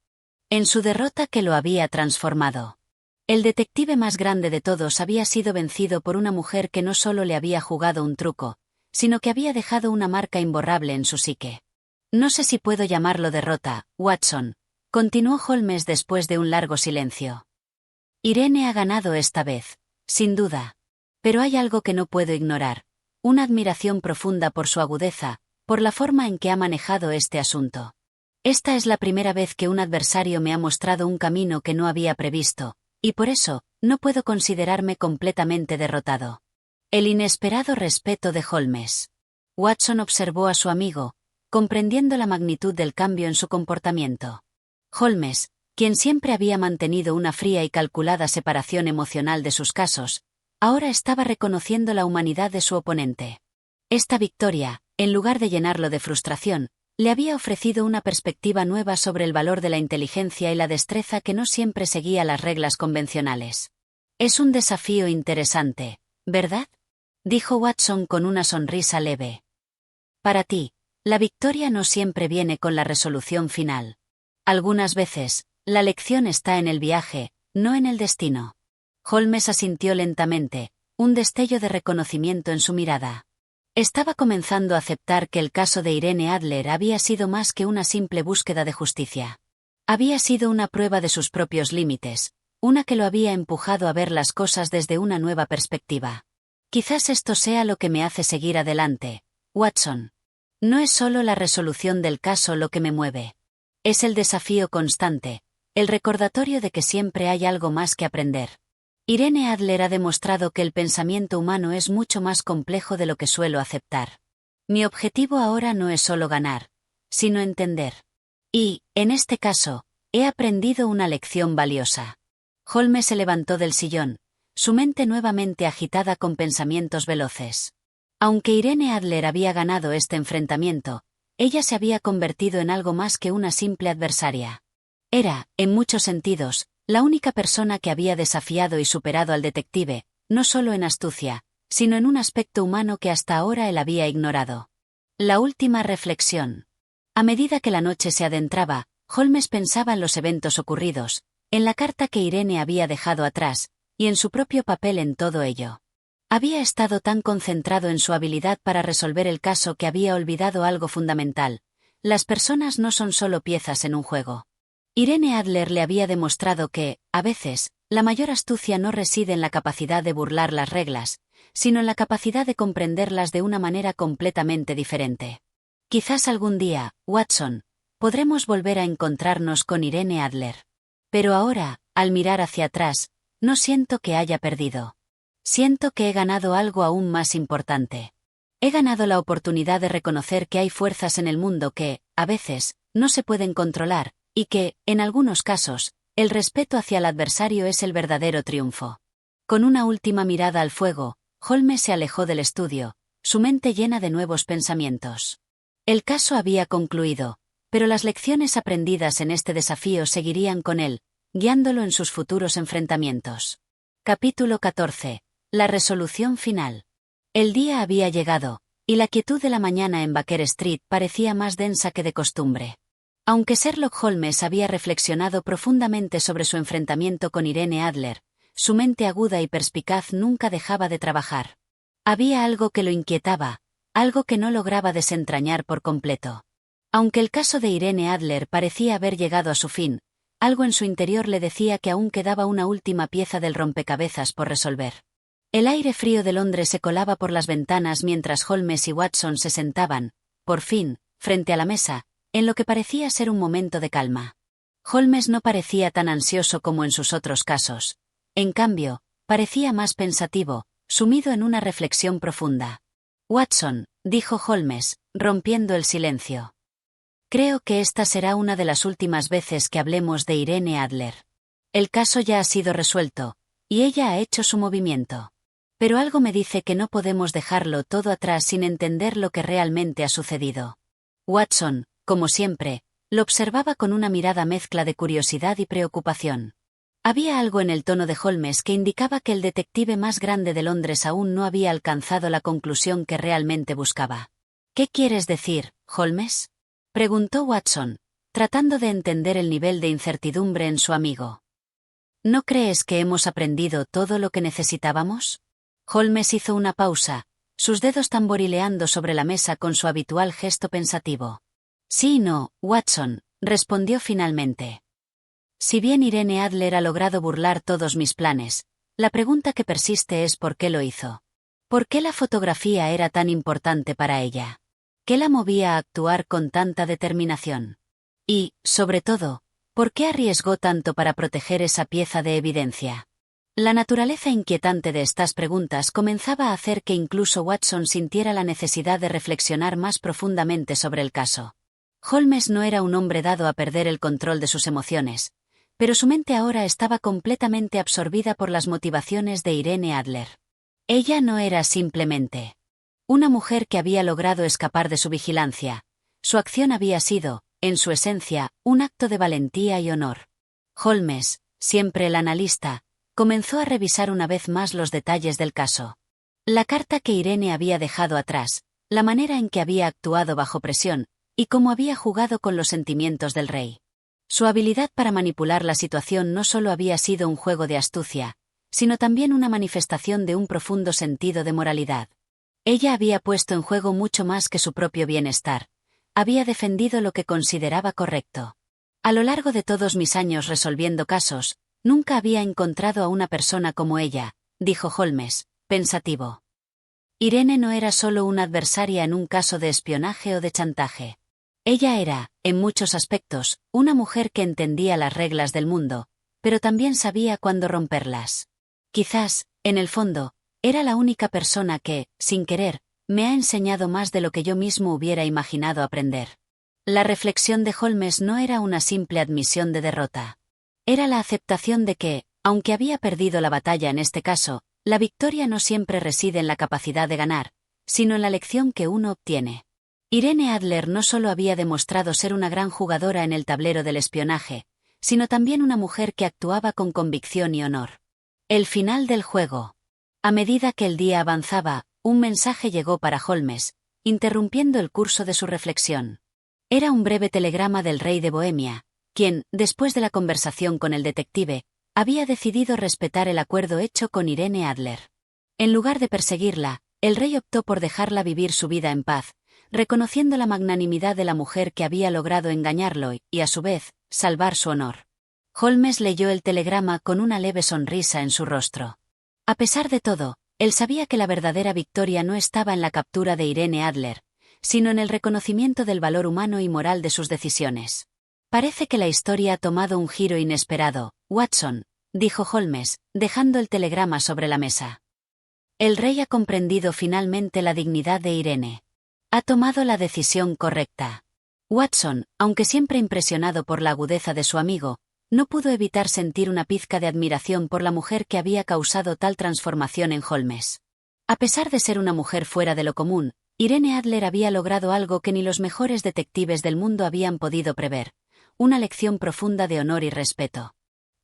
en su derrota que lo había transformado. El detective más grande de todos había sido vencido por una mujer que no solo le había jugado un truco, sino que había dejado una marca imborrable en su psique. «No sé si puedo llamarlo derrota, Watson», continuó Holmes después de un largo silencio. «Irene ha ganado esta vez, sin duda. Pero hay algo que no puedo ignorar: una admiración profunda por su agudeza, por la forma en que ha manejado este asunto. Esta es la primera vez que un adversario me ha mostrado un camino que no había previsto, y por eso, no puedo considerarme completamente derrotado». El inesperado respeto de Holmes. Watson observó a su amigo, comprendiendo la magnitud del cambio en su comportamiento. Holmes, quien siempre había mantenido una fría y calculada separación emocional de sus casos, ahora estaba reconociendo la humanidad de su oponente. Esta victoria, en lugar de llenarlo de frustración, le había ofrecido una perspectiva nueva sobre el valor de la inteligencia y la destreza que no siempre seguía las reglas convencionales. «Es un desafío interesante, ¿verdad?», dijo Watson con una sonrisa leve. «Para ti, la victoria no siempre viene con la resolución final. Algunas veces, la lección está en el viaje, no en el destino». Holmes asintió lentamente, un destello de reconocimiento en su mirada. Estaba comenzando a aceptar que el caso de Irene Adler había sido más que una simple búsqueda de justicia. Había sido una prueba de sus propios límites, una que lo había empujado a ver las cosas desde una nueva perspectiva. «Quizás esto sea lo que me hace seguir adelante, Watson. No es solo la resolución del caso lo que me mueve. Es el desafío constante, el recordatorio de que siempre hay algo más que aprender». Irene Adler ha demostrado que el pensamiento humano es mucho más complejo de lo que suelo aceptar. Mi objetivo ahora no es solo ganar, sino entender. Y, en este caso, he aprendido una lección valiosa. Holmes se levantó del sillón, su mente nuevamente agitada con pensamientos veloces. Aunque Irene Adler había ganado este enfrentamiento, ella se había convertido en algo más que una simple adversaria. Era, en muchos sentidos, la única persona que había desafiado y superado al detective, no solo en astucia, sino en un aspecto humano que hasta ahora él había ignorado. La última reflexión. A medida que la noche se adentraba, Holmes pensaba en los eventos ocurridos, en la carta que Irene había dejado atrás, y en su propio papel en todo ello. Había estado tan concentrado en su habilidad para resolver el caso que había olvidado algo fundamental: las personas no son solo piezas en un juego. Irene Adler le había demostrado que, a veces, la mayor astucia no reside en la capacidad de burlar las reglas, sino en la capacidad de comprenderlas de una manera completamente diferente. Quizás algún día, Watson, podremos volver a encontrarnos con Irene Adler. Pero ahora, al mirar hacia atrás, no siento que haya perdido. Siento que he ganado algo aún más importante. He ganado la oportunidad de reconocer que hay fuerzas en el mundo que, a veces, no se pueden controlar, y que, en algunos casos, el respeto hacia el adversario es el verdadero triunfo. Con una última mirada al fuego, Holmes se alejó del estudio, su mente llena de nuevos pensamientos. El caso había concluido, pero las lecciones aprendidas en este desafío seguirían con él, guiándolo en sus futuros enfrentamientos. Capítulo 14. La resolución final. El día había llegado, y la quietud de la mañana en Baker Street parecía más densa que de costumbre. Aunque Sherlock Holmes había reflexionado profundamente sobre su enfrentamiento con Irene Adler, Su mente aguda y perspicaz nunca dejaba de trabajar. Había algo que lo inquietaba, algo que no lograba desentrañar por completo. Aunque el caso de Irene Adler parecía haber llegado a su fin, algo en su interior le decía que aún quedaba una última pieza del rompecabezas por resolver. El aire frío de Londres se colaba por las ventanas mientras Holmes y Watson se sentaban, por fin, frente a la mesa, en lo que parecía ser un momento de calma. Holmes no parecía tan ansioso como en sus otros casos. En cambio, parecía más pensativo, sumido en una reflexión profunda. «Watson», dijo Holmes, rompiendo el silencio. «Creo que esta será una de las últimas veces que hablemos de Irene Adler. El caso ya ha sido resuelto, y ella ha hecho su movimiento. Pero algo me dice que no podemos dejarlo todo atrás sin entender lo que realmente ha sucedido». Watson, como siempre, lo observaba con una mirada mezcla de curiosidad y preocupación. Había algo en el tono de Holmes que indicaba que el detective más grande de Londres aún no había alcanzado la conclusión que realmente buscaba. «¿Qué quieres decir, Holmes?», preguntó Watson, tratando de entender el nivel de incertidumbre en su amigo. «¿No crees que hemos aprendido todo lo que necesitábamos?». Holmes hizo una pausa, sus dedos tamborileando sobre la mesa con su habitual gesto pensativo. «Sí y no, Watson», respondió finalmente. «Si bien Irene Adler ha logrado burlar todos mis planes, la pregunta que persiste es ¿por qué lo hizo? ¿Por qué la fotografía era tan importante para ella? ¿Qué la movía a actuar con tanta determinación? Y, sobre todo, ¿por qué arriesgó tanto para proteger esa pieza de evidencia?». La naturaleza inquietante de estas preguntas comenzaba a hacer que incluso Watson sintiera la necesidad de reflexionar más profundamente sobre el caso. Holmes no era un hombre dado a perder el control de sus emociones, pero su mente ahora estaba completamente absorbida por las motivaciones de Irene Adler. Ella no era simplemente una mujer que había logrado escapar de su vigilancia. Su acción había sido, en su esencia, un acto de valentía y honor. Holmes, siempre el analista, comenzó a revisar una vez más los detalles del caso. La carta que Irene había dejado atrás, la manera en que había actuado bajo presión, y cómo había jugado con los sentimientos del rey. Su habilidad para manipular la situación no solo había sido un juego de astucia, sino también una manifestación de un profundo sentido de moralidad. Ella había puesto en juego mucho más que su propio bienestar. Había defendido lo que consideraba correcto. A lo largo de todos mis años resolviendo casos, nunca había encontrado a una persona como ella, dijo Holmes, pensativo. Irene no era solo una adversaria en un caso de espionaje o de chantaje. Ella era, en muchos aspectos, una mujer que entendía las reglas del mundo, pero también sabía cuándo romperlas. Quizás, en el fondo, era la única persona que, sin querer, me ha enseñado más de lo que yo mismo hubiera imaginado aprender. La reflexión de Holmes no era una simple admisión de derrota. Era la aceptación de que, aunque había perdido la batalla en este caso, la victoria no siempre reside en la capacidad de ganar, sino en la lección que uno obtiene. Irene Adler no solo había demostrado ser una gran jugadora en el tablero del espionaje, sino también una mujer que actuaba con convicción y honor. El final del juego. A medida que el día avanzaba, un mensaje llegó para Holmes, interrumpiendo el curso de su reflexión. Era un breve telegrama del rey de Bohemia, quien, después de la conversación con el detective, había decidido respetar el acuerdo hecho con Irene Adler. En lugar de perseguirla, el rey optó por dejarla vivir su vida en paz, reconociendo la magnanimidad de la mujer que había logrado engañarlo y, a su vez, salvar su honor. Holmes leyó el telegrama con una leve sonrisa en su rostro. A pesar de todo, él sabía que la verdadera victoria no estaba en la captura de Irene Adler, sino en el reconocimiento del valor humano y moral de sus decisiones. «Parece que la historia ha tomado un giro inesperado, Watson», dijo Holmes, dejando el telegrama sobre la mesa. «El rey ha comprendido finalmente la dignidad de Irene. Ha tomado la decisión correcta». Watson, aunque siempre impresionado por la agudeza de su amigo, no pudo evitar sentir una pizca de admiración por la mujer que había causado tal transformación en Holmes. A pesar de ser una mujer fuera de lo común, Irene Adler había logrado algo que ni los mejores detectives del mundo habían podido prever: una lección profunda de honor y respeto.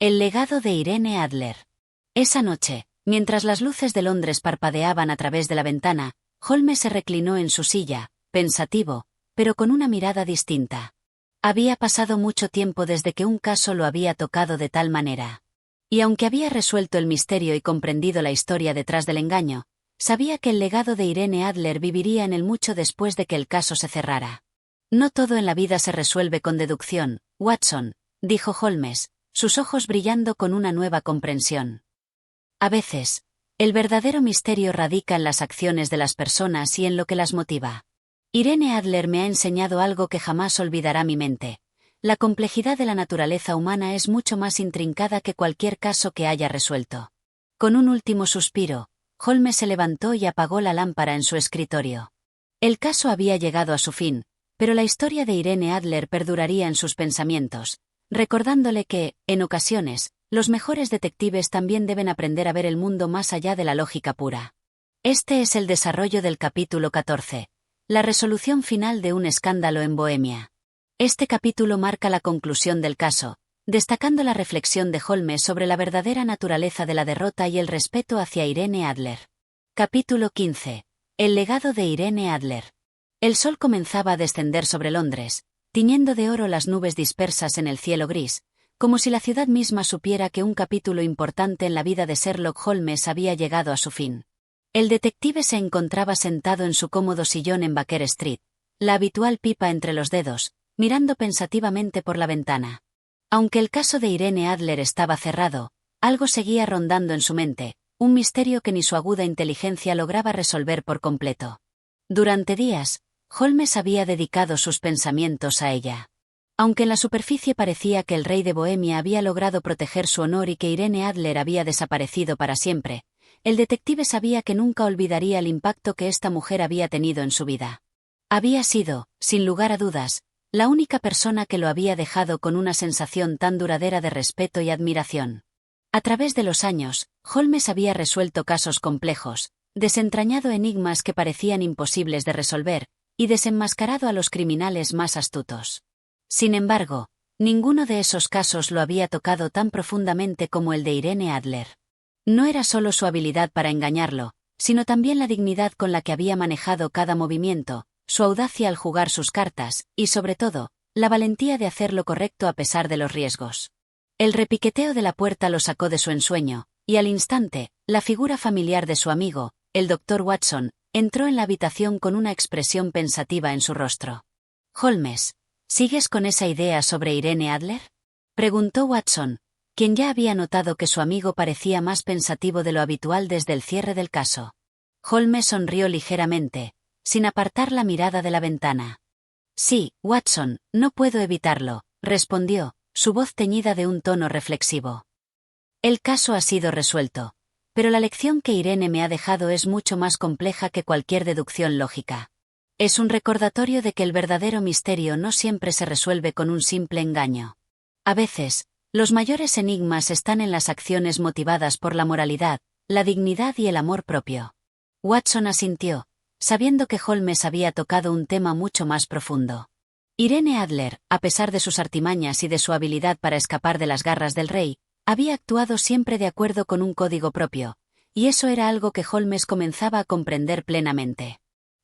El legado de Irene Adler. Esa noche, mientras las luces de Londres parpadeaban a través de la ventana, Holmes se reclinó en su silla, pensativo, pero con una mirada distinta. Había pasado mucho tiempo desde que un caso lo había tocado de tal manera. Y aunque había resuelto el misterio y comprendido la historia detrás del engaño, sabía que el legado de Irene Adler viviría en él mucho después de que el caso se cerrara. No todo en la vida se resuelve con deducción, Watson, dijo Holmes, sus ojos brillando con una nueva comprensión. A veces, el verdadero misterio radica en las acciones de las personas y en lo que las motiva. Irene Adler me ha enseñado algo que jamás olvidará mi mente. La complejidad de la naturaleza humana es mucho más intrincada que cualquier caso que haya resuelto. Con un último suspiro, Holmes se levantó y apagó la lámpara en su escritorio. El caso había llegado a su fin, pero la historia de Irene Adler perduraría en sus pensamientos, recordándole que, en ocasiones, los mejores detectives también deben aprender a ver el mundo más allá de la lógica pura. Este es el desarrollo del capítulo 14, la resolución final de un escándalo en Bohemia. Este capítulo marca la conclusión del caso, destacando la reflexión de Holmes sobre la verdadera naturaleza de la derrota y el respeto hacia Irene Adler. Capítulo 15. El legado de Irene Adler. El sol comenzaba a descender sobre Londres, tiñendo de oro las nubes dispersas en el cielo gris, como si la ciudad misma supiera que un capítulo importante en la vida de Sherlock Holmes había llegado a su fin. El detective se encontraba sentado en su cómodo sillón en Baker Street, la habitual pipa entre los dedos, mirando pensativamente por la ventana. Aunque el caso de Irene Adler estaba cerrado, algo seguía rondando en su mente, un misterio que ni su aguda inteligencia lograba resolver por completo. Durante días, Holmes había dedicado sus pensamientos a ella. Aunque en la superficie parecía que el rey de Bohemia había logrado proteger su honor y que Irene Adler había desaparecido para siempre, el detective sabía que nunca olvidaría el impacto que esta mujer había tenido en su vida. Había sido, sin lugar a dudas, la única persona que lo había dejado con una sensación tan duradera de respeto y admiración. A través de los años, Holmes había resuelto casos complejos, desentrañado enigmas que parecían imposibles de resolver, y desenmascarado a los criminales más astutos. Sin embargo, ninguno de esos casos lo había tocado tan profundamente como el de Irene Adler. No era solo su habilidad para engañarlo, sino también la dignidad con la que había manejado cada movimiento, su audacia al jugar sus cartas, y sobre todo, la valentía de hacer lo correcto a pesar de los riesgos. El repiqueteo de la puerta lo sacó de su ensueño, y al instante, la figura familiar de su amigo, el Dr. Watson, entró en la habitación con una expresión pensativa en su rostro. «Holmes, ¿sigues con esa idea sobre Irene Adler?», preguntó Watson, quien ya había notado que su amigo parecía más pensativo de lo habitual desde el cierre del caso. Holmes sonrió ligeramente, sin apartar la mirada de la ventana. «Sí, Watson, no puedo evitarlo», respondió, su voz teñida de un tono reflexivo. «El caso ha sido resuelto, pero la lección que Irene me ha dejado es mucho más compleja que cualquier deducción lógica. Es un recordatorio de que el verdadero misterio no siempre se resuelve con un simple engaño. A veces, los mayores enigmas están en las acciones motivadas por la moralidad, la dignidad y el amor propio». Watson asintió, sabiendo que Holmes había tocado un tema mucho más profundo. Irene Adler, a pesar de sus artimañas y de su habilidad para escapar de las garras del rey, había actuado siempre de acuerdo con un código propio, y eso era algo que Holmes comenzaba a comprender plenamente.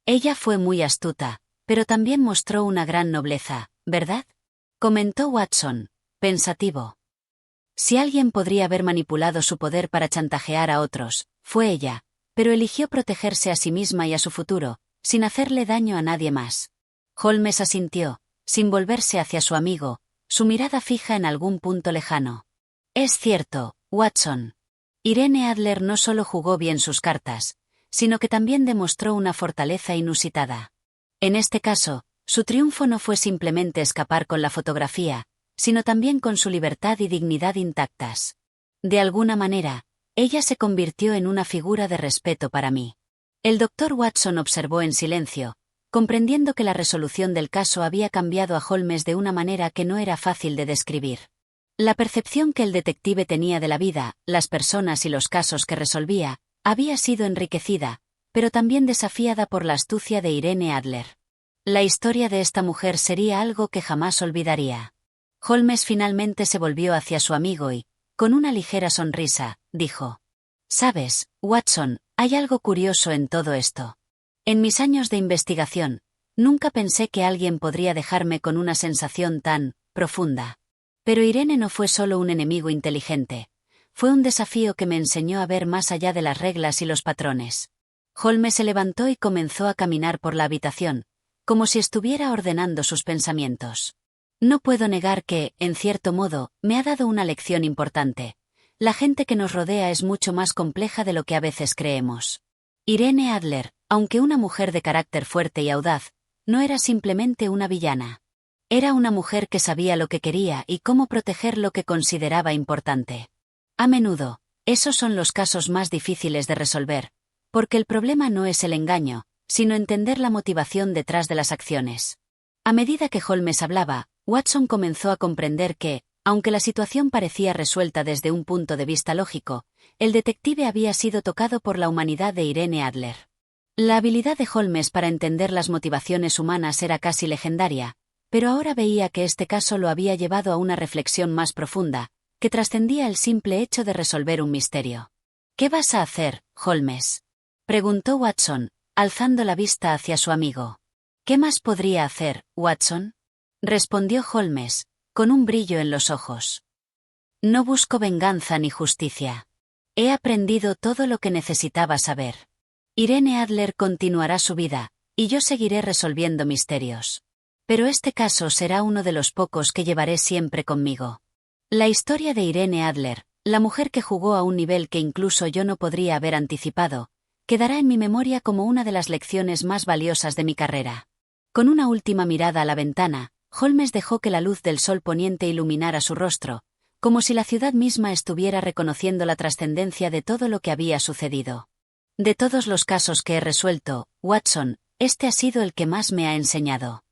Ella fue muy astuta, pero también mostró una gran nobleza, ¿verdad?, comentó Watson, pensativo. Si alguien podría haber manipulado su poder para chantajear a otros, fue ella, pero eligió protegerse a sí misma y a su futuro, sin hacerle daño a nadie más. Holmes asintió, sin volverse hacia su amigo, su mirada fija en algún punto lejano. «Es cierto, Watson. Irene Adler no solo jugó bien sus cartas, sino que también demostró una fortaleza inusitada. En este caso, su triunfo no fue simplemente escapar con la fotografía, sino también con su libertad y dignidad intactas. De alguna manera, ella se convirtió en una figura de respeto para mí». El Dr. Watson observó en silencio, comprendiendo que la resolución del caso había cambiado a Holmes de una manera que no era fácil de describir. La percepción que el detective tenía de la vida, las personas y los casos que resolvía, había sido enriquecida, pero también desafiada por la astucia de Irene Adler. La historia de esta mujer sería algo que jamás olvidaría. Holmes finalmente se volvió hacia su amigo y, con una ligera sonrisa, dijo: «Sabes, Watson, hay algo curioso en todo esto. En mis años de investigación, nunca pensé que alguien podría dejarme con una sensación tan profunda. Pero Irene no fue solo un enemigo inteligente, Fue un desafío que me enseñó a ver más allá de las reglas y los patrones. Holmes se levantó y comenzó a caminar por la habitación, como si estuviera ordenando sus pensamientos. No puedo negar que, en cierto modo, me ha dado una lección importante. La gente que nos rodea es mucho más compleja de lo que a veces creemos. Irene Adler, aunque una mujer de carácter fuerte y audaz, no era simplemente una villana. Era una mujer que sabía lo que quería y cómo proteger lo que consideraba importante. A menudo, esos son los casos más difíciles de resolver, porque el problema no es el engaño, sino entender la motivación detrás de las acciones. A medida que Holmes hablaba, Watson comenzó a comprender que, aunque la situación parecía resuelta desde un punto de vista lógico, el detective había sido tocado por la humanidad de Irene Adler. La habilidad de Holmes para entender las motivaciones humanas era casi legendaria, pero ahora veía que este caso lo había llevado a una reflexión más profunda, que trascendía el simple hecho de resolver un misterio. «¿Qué vas a hacer, Holmes?», preguntó Watson, alzando la vista hacia su amigo. «¿Qué más podría hacer, Watson?», respondió Holmes, con un brillo en los ojos. «No busco venganza ni justicia. He aprendido todo lo que necesitaba saber. Irene Adler continuará su vida, y yo seguiré resolviendo misterios. Pero este caso será uno de los pocos que llevaré siempre conmigo. La historia de Irene Adler, la mujer que jugó a un nivel que incluso yo no podría haber anticipado, quedará en mi memoria como una de las lecciones más valiosas de mi carrera». Con una última mirada a la ventana, Holmes dejó que la luz del sol poniente iluminara su rostro, como si la ciudad misma estuviera reconociendo la trascendencia de todo lo que había sucedido. «De todos los casos que he resuelto, Watson, este ha sido el que más me ha enseñado».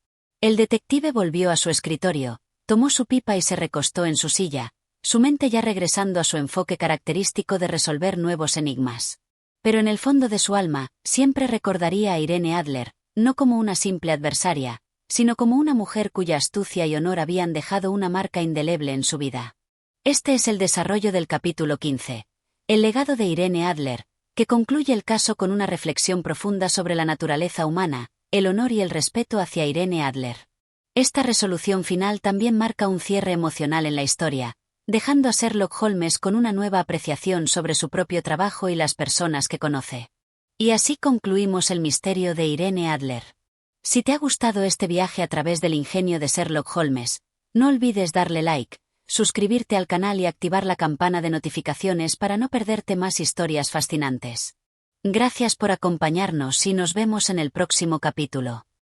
El detective volvió a su escritorio, tomó su pipa y se recostó en su silla, su mente ya regresando a su enfoque característico de resolver nuevos enigmas. Pero en el fondo de su alma, siempre recordaría a Irene Adler, no como una simple adversaria, sino como una mujer cuya astucia y honor habían dejado una marca indeleble en su vida. Este es el desarrollo del capítulo 15, el legado de Irene Adler, que concluye el caso con una reflexión profunda sobre la naturaleza humana, el honor y el respeto hacia Irene Adler. Esta resolución final también marca un cierre emocional en la historia, dejando a Sherlock Holmes con una nueva apreciación sobre su propio trabajo y las personas que conoce. Y así concluimos el misterio de Irene Adler. Si te ha gustado este viaje a través del ingenio de Sherlock Holmes, no olvides darle like, suscribirte al canal y activar la campana de notificaciones para no perderte más historias fascinantes. Gracias por acompañarnos y nos vemos en el próximo capítulo.